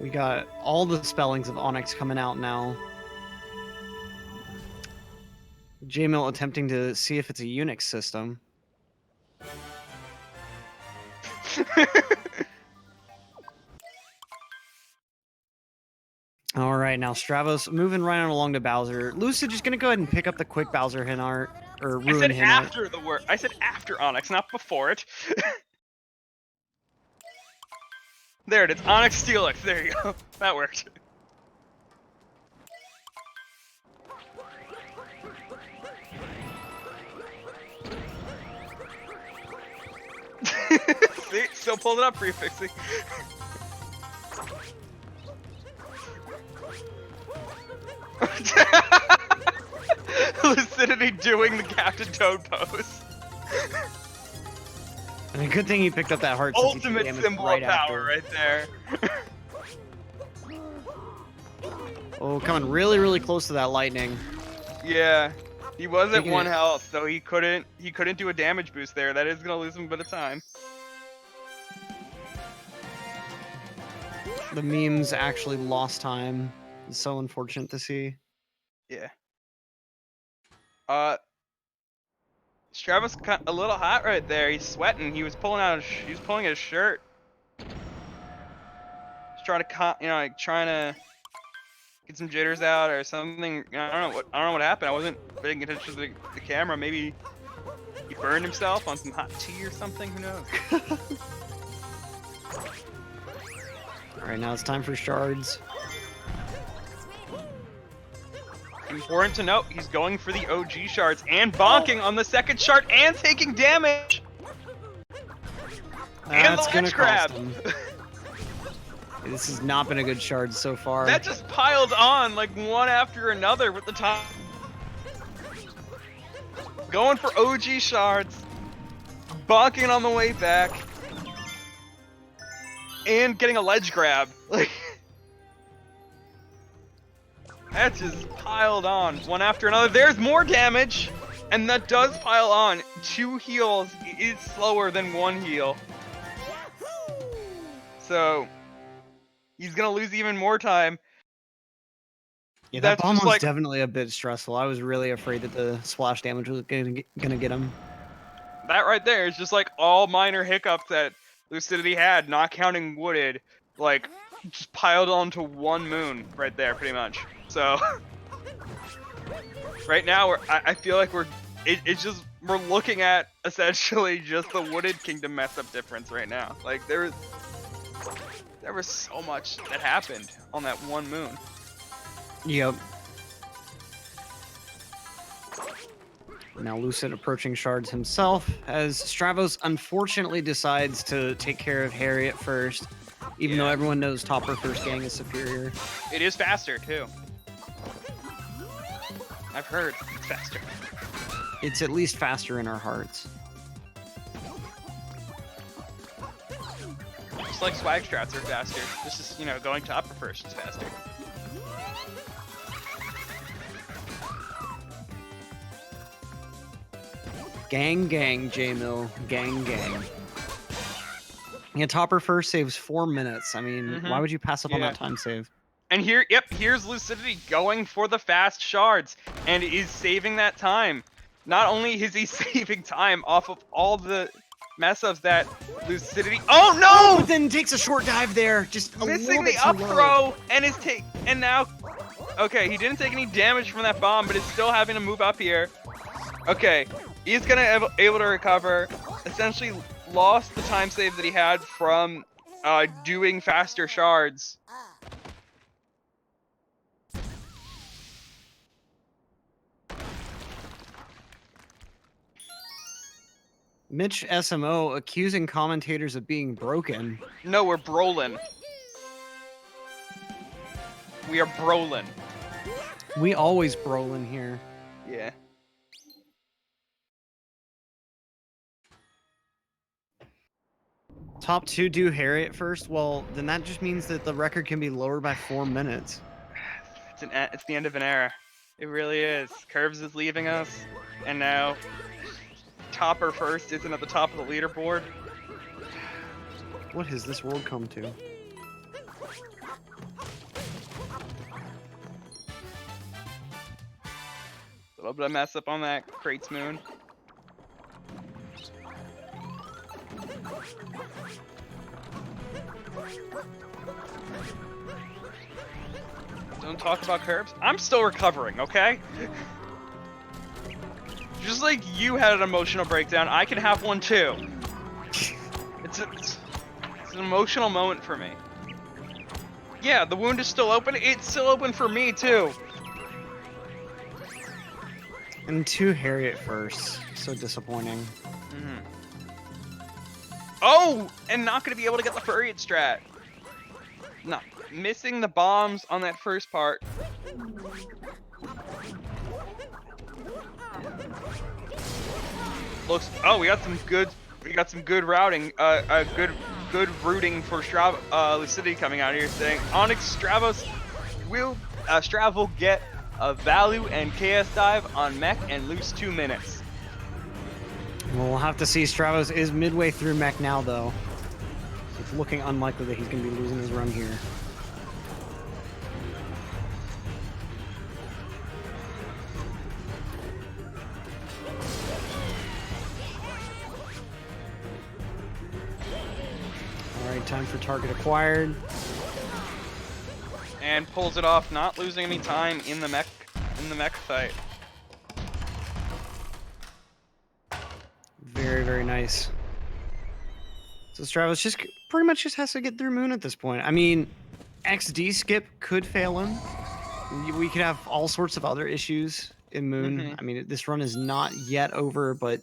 We got all the spellings of Onyx coming out now. JMill attempting to see if it's a Unix system. All right, now Stravos moving right on along to Bowser. Lucid just gonna go ahead and pick up the quick Bowser hint art, or ruin I said hint after art. the word. I said after Onyx, not before it. There it is. Onyx Steelix. There you go. That worked. See? Still pulled it up, prefixing. Lucidityy doing the Captain Toad pose. And a good thing he picked up that heart. Ultimate symbol of power right there. Oh, coming really, really close to that lightning. Yeah, he was at 1 health, so he couldn't do a damage boost there. That is gonna lose him a bit of time. The memes actually lost time. It's so unfortunate to see. Yeah. Stravos got a little hot right there. He's sweating. He was pulling out. He was pulling his shirt. He's trying to, you know, like trying to get some jitters out or something. I don't know what happened. I wasn't paying attention to the camera. Maybe he burned himself on some hot tea or something. Who knows? All right, now it's time for shards. Important to note, he's going for the OG shards and bonking on the second shard and taking damage. And the ledge grab. This has not been a good shard so far. That just piled on like one after another with the top going for OG shards, bonking on the way back, and getting a ledge grab. Like, that just piled on, one after another. There's more damage, and that does pile on. 2 heals is slower than 1 heal. So, he's gonna lose even more time. Yeah, that That's bomb just was like, definitely a bit stressful. I was really afraid that the splash damage was gonna get him. that right there is just like all minor hiccups that Lucidity had, not counting Wooded, like, just piled onto 1 moon right there, pretty much. So, right now, I feel like it's just, we're looking at essentially just the Wooded Kingdom mess up difference right now. Like, there was so much that happened on that 1 moon. Yep. Now Lucid approaching shards himself, as Stravos unfortunately decides to take care of Harriet first, even though everyone knows Topper first gang is superior. It is faster, too. I've heard it's faster. It's at least faster in our hearts. Just like swag strats are faster. This is, you know, going to upper first is faster. Gang, gang, J-Mill. Gang, gang. Yeah, Topper first saves 4 minutes. I mean, why would you pass up on that time save? And here, here's Lucidity going for the fast shards, and is saving that time. Not only is he saving time off of all the mess-ups that Lucidity... Oh, no! But then takes a short dive there, just a Missing little bit the too up low. throw, and is and now... Okay, he didn't take any damage from that bomb, but is still having to move up here. Okay, he's gonna able to recover. Essentially lost the time save that he had from doing faster shards. Mitch SMO accusing commentators of being broken. No, we're Brolin. We are Brolin. We always brolin here. Yeah. Top 2 do Harriet first. Well, then that just means that the record can be lower by 4 minutes. It's the end of an era. It really is. Curves is leaving us, and now Topper first isn't at the top of the leaderboard. What has this world come to? A little bit of mess up on that Crates Moon. Don't talk about curves. I'm still recovering, okay? Just like you had an emotional breakdown, I can have one too. It's an emotional moment for me. Yeah, the wound is still open. It's still open for me too. And 2 Harriet first. So disappointing. Oh, and not gonna be able to get the Furriot strat. No, missing the bombs on that first part. Looks. Oh, we got some good routing. Good rooting for Lucidity coming out here, saying Onyx Stravos will get a value and KS dive on mech and lose 2 minutes. We'll have to see. Stravos is midway through mech now, though. It's looking unlikely that he's going to be losing his run here. Alright, time for target acquired. And pulls it off, not losing any time in the mech fight. Very, very nice. So Stravos just pretty much just has to get through Moon at this point. I mean, XD skip could fail him. We could have all sorts of other issues in Moon. I mean, this run is not yet over, but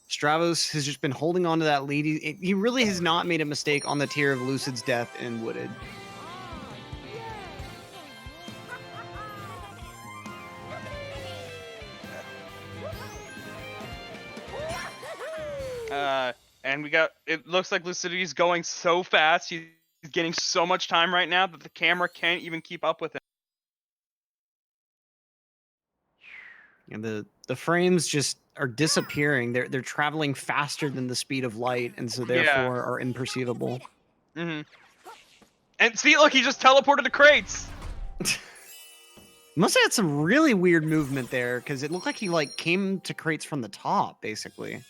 Stravos has just been holding on to that lead. He really has not made a mistake on the tier of Lucid's death in Wooded. And it looks like Lucidity's going so fast. He's getting so much time right now that the camera can't even keep up with him. And the frames just are disappearing. They're traveling faster than the speed of light, and so therefore are imperceivable. Mm-hmm. And see, look, he just teleported to crates. Must have had some really weird movement there, because it looked like he like came to crates from the top, basically.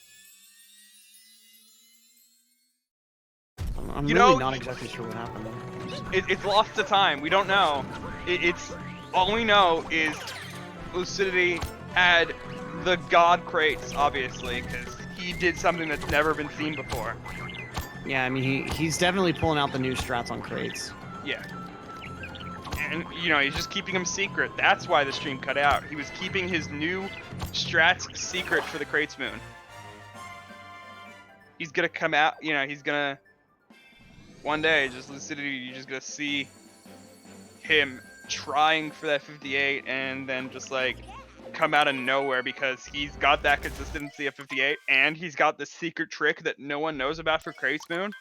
I'm really not exactly sure what happened. It's lost to time. We don't know. It's all we know is Lucidity had the god crates, obviously, because he did something that's never been seen before. Yeah, I mean he's definitely pulling out the new strats on crates. Yeah. And, you know, he's just keeping them secret. That's why the stream cut out. He was keeping his new strats secret for the Crates Moon. He's gonna come out, you know, he's gonna... One day, just Lucidity, you're just gonna see him trying for that 58 and then just, like, come out of nowhere because he's got that consistency of 58 and he's got the secret trick that no one knows about for Crates Moon.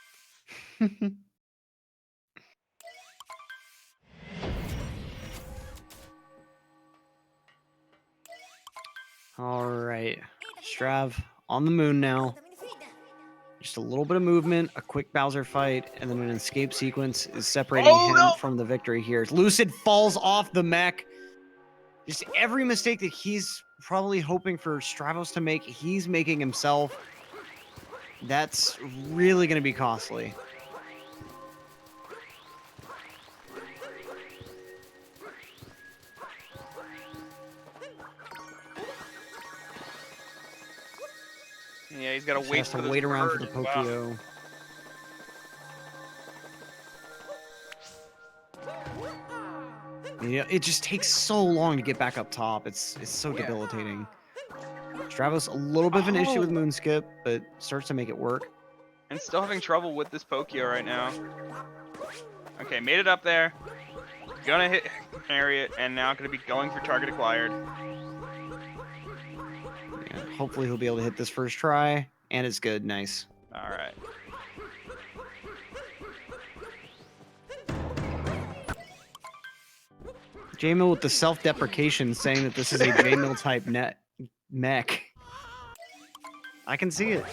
All right, Strav on the moon now. Just a little bit of movement, a quick Bowser fight, and then an escape sequence is separating him from the victory here. Lucid falls off the mech. Just every mistake that he's probably hoping for Stravos to make, he's making himself. That's really going to be costly. Yeah, he's got to wait for wait around for the Pokio. Wow. Yeah, it just takes so long to get back up top. It's so debilitating. Stravos, a little bit of an issue with Moonskip, but starts to make it work. And still having trouble with this Pokio right now. Okay, made it up there. Gonna hit Harriet, and now gonna be going for target acquired. Yeah, hopefully he'll be able to hit this first try, and it's good. Nice. All right. J-Mill with the self-deprecation saying that this is a J-Mill type mech. I can see it.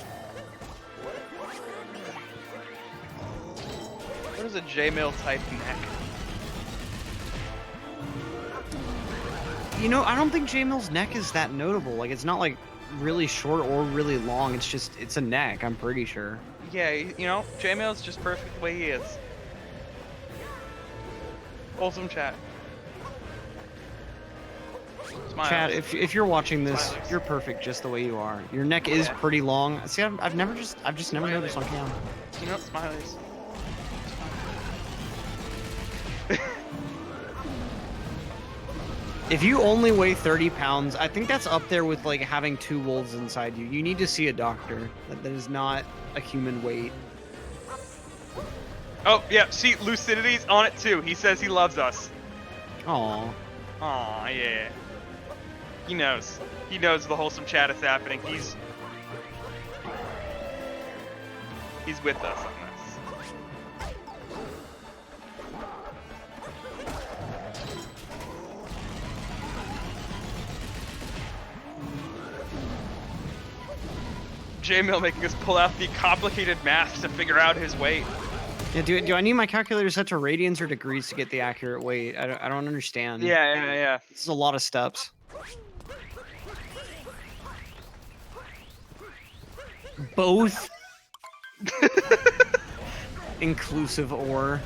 What is a J-Mill type neck? You know, I don't think J-Mill's neck is that notable. Like, it's not like really short or really long. It's just, it's a neck, I'm pretty sure. Yeah, you know, J-Mill's just perfect the way he is. Wholesome chat. Smiles. Chad, if you're watching this, Smiles. you're perfect just the way you are. Your neck is pretty long. See, I've just never noticed on cam. You know, smileys. If you only weigh 30 pounds, I think that's up there with like having 2 wolves inside you. You need to see a doctor. That is not a human weight. Oh, yeah, see, Lucidity's on it too. He says he loves us. Aw. Aw, yeah. He knows. He knows the wholesome chat is happening. He's with us on this. J-Mill making us pull out the complicated math to figure out his weight. Yeah, do I need my calculator set to radians or degrees to get the accurate weight? I don't understand. Yeah. This is a lot of steps. Both. Inclusive or.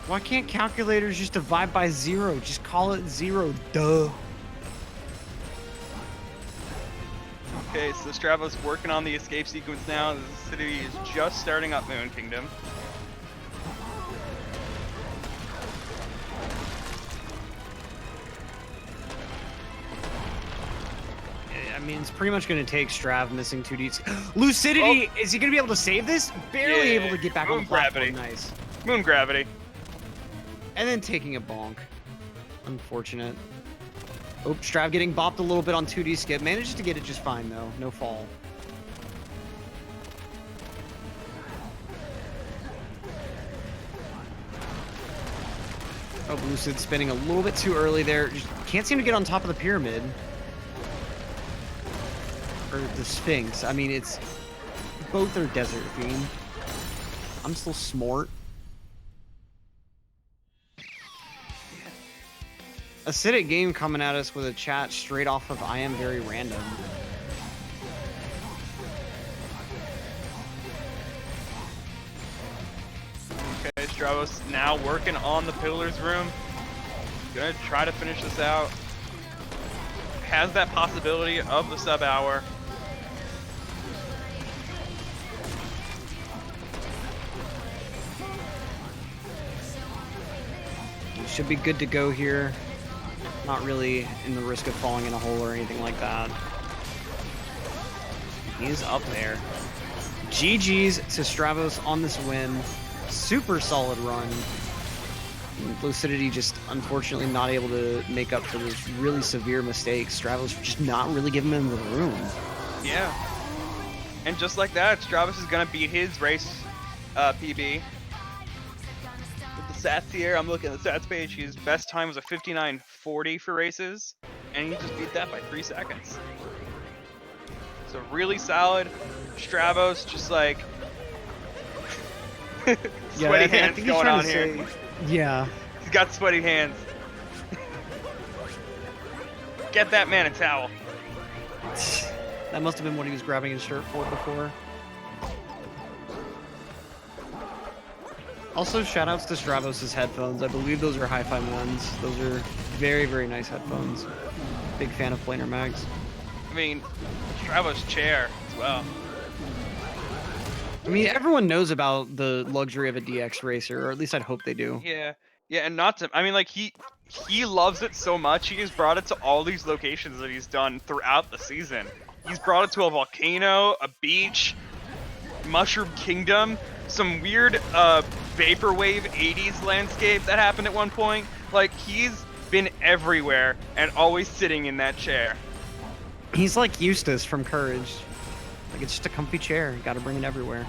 Why can't calculators just divide by 0? Just call it 0, duh. Okay, so Stravos working on the escape sequence now. The city is just starting up Moon Kingdom. I mean, it's pretty much going to take Strav missing 2Ds. Lucidity! Oh. Is he going to be able to save this? Barely able to get back on the platform. Nice. Moon gravity. And then taking a bonk. Unfortunate. Oh, Strav getting bopped a little bit on 2D skip. Manages to get it just fine, though. No fall. Oh, Lucid spinning a little bit too early there. Just can't seem to get on top of the pyramid. Or the Sphinx. I mean, it's... Both are desert themed. I'm still smart. Acidic Game coming at us with a chat straight off of I Am Very Random. Okay, Stravos now working on the Pillars room. Gonna try to finish this out. Has that possibility of the sub hour. He should be good to go here. Not really in the risk of falling in a hole or anything like that. He's up there. GG's to Stravos on this win. Super solid run. Lucidityy just unfortunately not able to make up for those really severe mistakes. Stravos just not really giving him the room. Yeah. And just like that, Stravos is gonna beat his race PB. With the stats here, I'm looking at the stats page. His best time was a 59:40 for races, and he just beat that by 3 seconds. So really solid. Stravos just like sweaty hands going on here. Yeah. He's got sweaty hands. Get that man a towel. That must have been what he was grabbing his shirt for before. Also, shoutouts to Stravos' headphones. I believe those are hi-fi ones. Those are very, very nice headphones. Big fan of planar mags. I mean, Stravos' chair as well. I mean, everyone knows about the luxury of a DX racer, or at least I'd hope they do. Yeah, yeah, and not to, I mean, like, he loves it so much, he has brought it to all these locations that he's done throughout the season. He's brought it to a volcano, a beach, Mushroom Kingdom, some weird vaporwave 80s landscape that happened at one point. Like, he's been everywhere and always sitting in that chair. He's like Eustace from Courage. Like, it's just a comfy chair. You gotta bring it everywhere.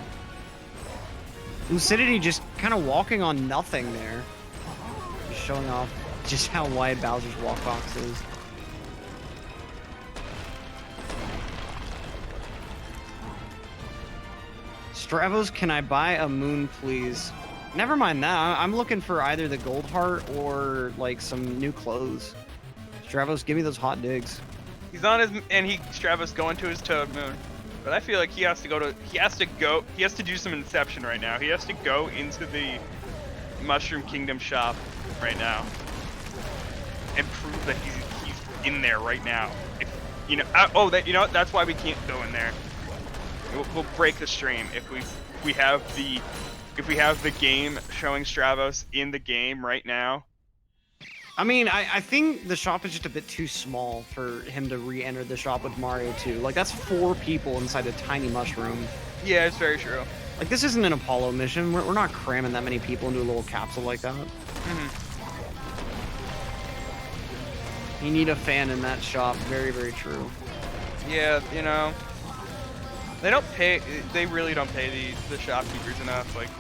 Lucidityy just kind of walking on nothing there. Just showing off just how wide Bowser's walk box is. Stravos, can I buy a moon, please? Never mind that. I'm looking for either the gold heart or, like, some new clothes. Stravos, give me those hot digs. He's on his, and Stravos going to his Toad Moon. But I feel like he has to do some Inception right now. He has to go into the Mushroom Kingdom shop right now and prove that he's in there right now. If, you know, you know what? That's why we can't go in there. We'll break the stream if we have the game showing Stravos in the game right now. I mean, I think the shop is just a bit too small for him to re-enter the shop with Mario 2. Like, that's 4 people inside a tiny mushroom. Yeah, it's very true. Like, this isn't an Apollo mission. We're not cramming that many people into a little capsule like that. You need a fan in that shop. Very, very true. Yeah, you know, they really don't pay the shopkeepers enough. Like,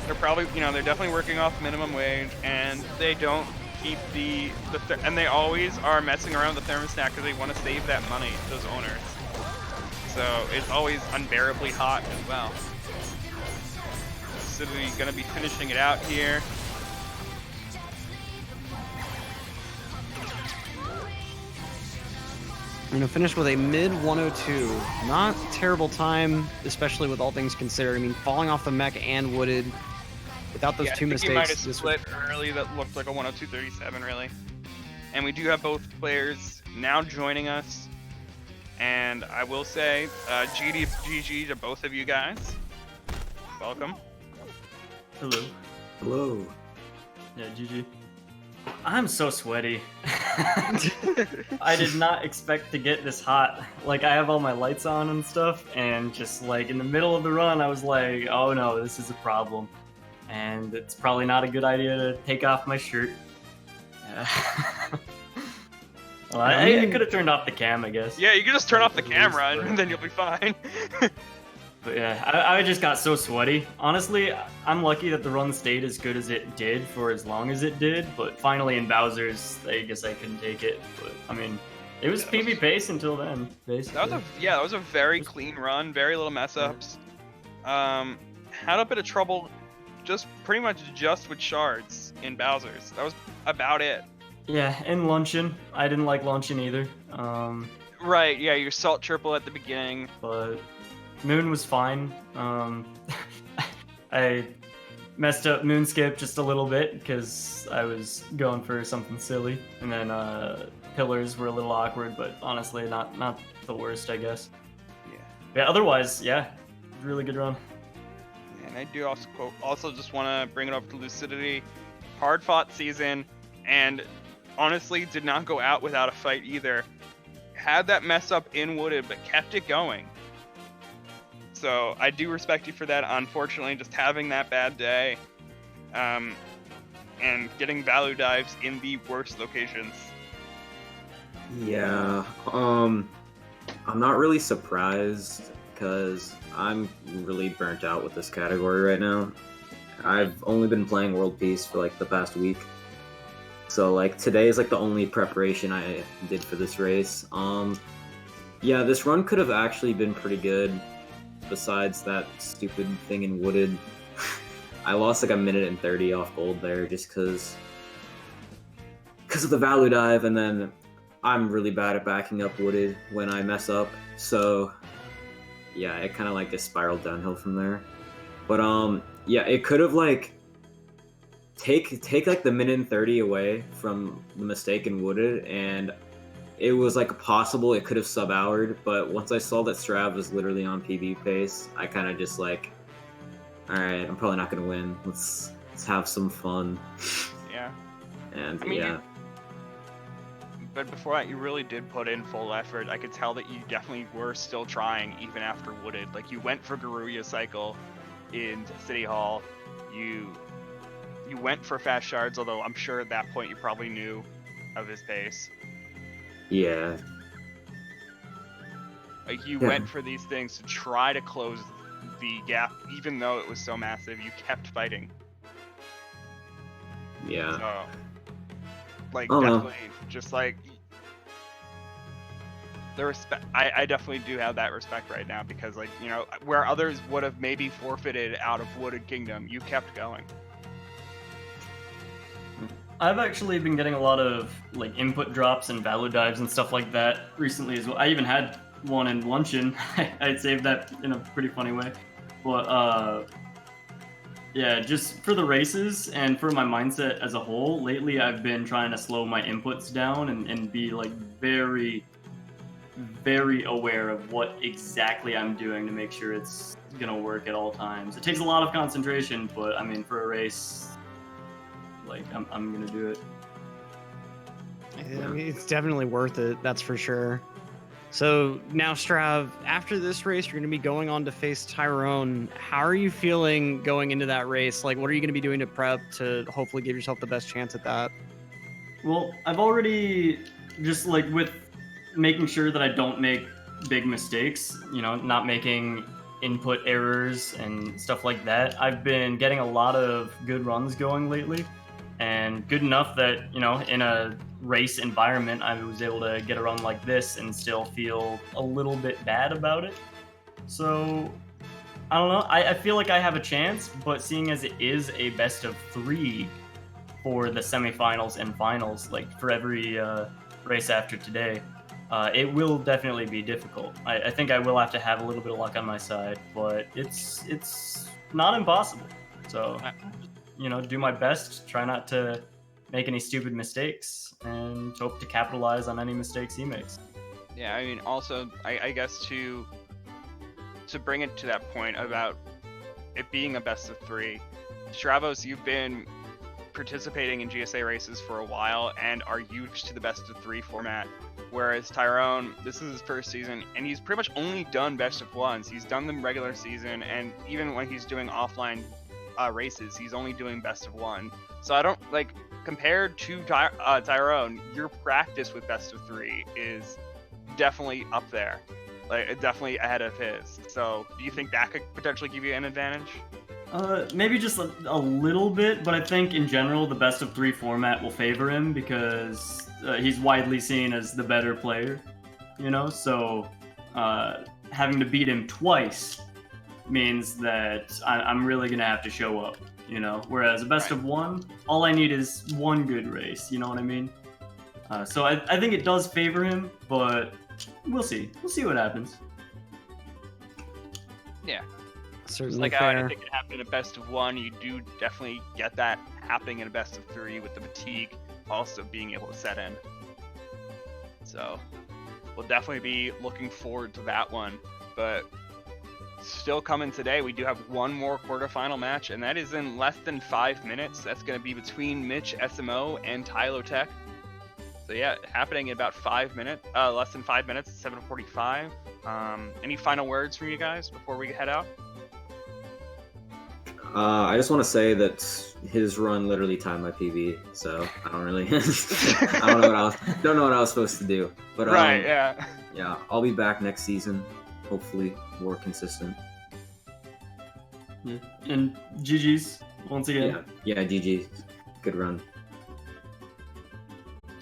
they're probably, you know, they're definitely working off minimum wage, and they don't keep and they always are messing around with the thermostat because they want to save that money, those owners. So it's always unbearably hot as well. Lucidityy gonna be finishing it out here. I'm gonna finish with a mid 102. Not a terrible time, especially with all things considered. I mean, falling off the mech and wooded. Without those two mistakes, he might have split early. That looked like a 102.37, really. And we do have both players now joining us. And I will say, GG to both of you guys. Welcome. Hello. Hello. Yeah, GG. I'm so sweaty. I did not expect to get this hot. Like, I have all my lights on and stuff, and just like in the middle of the run, I was like, oh no, this is a problem. And it's probably not a good idea to take off my shirt. Well, I could have turned off the cam, I guess. Yeah, you can just turn off the camera and then you'll be fine. But yeah, I just got so sweaty. Honestly, I'm lucky that the run stayed as good as it did for as long as it did, but finally in Bowser's, I guess I couldn't take it. But, I mean, it was PB pace until then, basically. That was a very clean run, very little mess ups. Had a bit of trouble just pretty much just with shards in Bowser's. That was about it. Yeah, and Luncheon. I didn't like Luncheon either. Right, yeah, your salt triple at the beginning. But Moon was fine. I messed up Moon Skip just a little bit because I was going for something silly. And then Pillars were a little awkward, but honestly, not the worst, I guess. Yeah, otherwise, yeah, really good run. And I do also just want to bring it over to Lucidityy. Hard fought season, and honestly did not go out without a fight either. Had that mess up in Wooded, but kept it going. So I do respect you for that. Unfortunately, just having that bad day, and getting value dives in the worst locations. Yeah, I'm not really surprised because I'm really burnt out with this category right now. I've only been playing World Peace for like the past week. So like today is like the only preparation I did for this race. Yeah, this run could have actually been pretty good besides that stupid thing in Wooded. I lost like a minute and 30 off gold there just because of the value dive, and then I'm really bad at backing up Wooded when I mess up. So yeah, it kind of like just spiraled downhill from there. But yeah, it could have like take like the minute and 30 away from the mistake in Wooded, and it was like possible it could have sub-houred, but once I saw that Strav was literally on PB pace, I kind of just like, alright, I'm probably not gonna win. Let's have some fun. Yeah. And I mean, yeah. But before that, you really did put in full effort. I could tell that you definitely were still trying even after Wooded. Like, you went for Garuya cycle in City Hall. You went for fast shards, although I'm sure at that point you probably knew of his pace. Yeah. Like, you went for these things to try to close the gap, even though it was so massive. You kept fighting. Yeah. So, like, definitely, just like the respect. I definitely do have that respect right now because, like, you know, where others would have maybe forfeited out of Wooded Kingdom, you kept going. I've actually been getting a lot of like input drops and value dives and stuff like that recently as well. I even had one in Luncheon. I saved that in a pretty funny way. But yeah, just for the races and for my mindset as a whole, lately I've been trying to slow my inputs down and be like very, very aware of what exactly I'm doing to make sure it's gonna work at all times. It takes a lot of concentration, but I mean, for a race, like, I'm gonna do it. I mean, it's definitely worth it, that's for sure. So now, Strav, after this race, you're going to be going on to face Tyrone. How are you feeling going into that race? Like, what are you going to be doing to prep to hopefully give yourself the best chance at that? Well, I've already, just like with making sure that I don't make big mistakes, you know, not making input errors and stuff like that. I've been getting a lot of good runs going lately. And good enough that, you know, in a race environment, I was able to get a run like this and still feel a little bit bad about it. So, I don't know. I feel like I have a chance, but seeing as it is a best of 3 for the semifinals and finals, like for every race after today, it will definitely be difficult. I think I will have to have a little bit of luck on my side, but it's not impossible. So, you know, do my best, try not to make any stupid mistakes, and hope to capitalize on any mistakes he makes. Yeah, I mean, also, I guess to bring it to that point about it being a best of 3, Stravos, you've been participating in GSA races for a while and are used to the best of 3 format, whereas Tyrone, this is his first season, and he's pretty much only done best of 1s. He's done them regular season, and even when he's doing offline races, he's only doing best of 1. So I don't, like, compared to Tyrone, your practice with best of 3 is definitely up there, like definitely ahead of his. So, do you think that could potentially give you an advantage? Maybe just a little bit, but I think in general the best of 3 format will favor him because he's widely seen as the better player, you know? So having to beat him twice means that I'm really going to have to show up, you know? Whereas a best of 1, all I need is 1 good race, you know what I mean? So I think it does favor him, but we'll see. We'll see what happens. Yeah. Certainly Like fair. I think it happened in a best of 1. You do definitely get that happening in a best of 3 with the fatigue also being able to set in. So we'll definitely be looking forward to that one. But still coming today, we do have one more quarterfinal match, and that is in less than 5 minutes. That's going to be between Mitch SMO and Tylo Tech. So yeah, happening in about 5 minutes, less than 5 minutes, 7:45. Any final words from you guys before we head out? I just want to say that his run literally timed my PB, so I don't really, I don't know what I was supposed to do. But Right, yeah. yeah, I'll be back next season, hopefully more consistent. Yeah. And GG's once again. Yeah, GG, good run.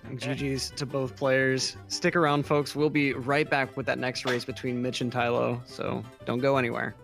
And Okay. GG's to both players. Stick around, folks. We'll be right back with that next race between Mitch and Tylo, so don't go anywhere.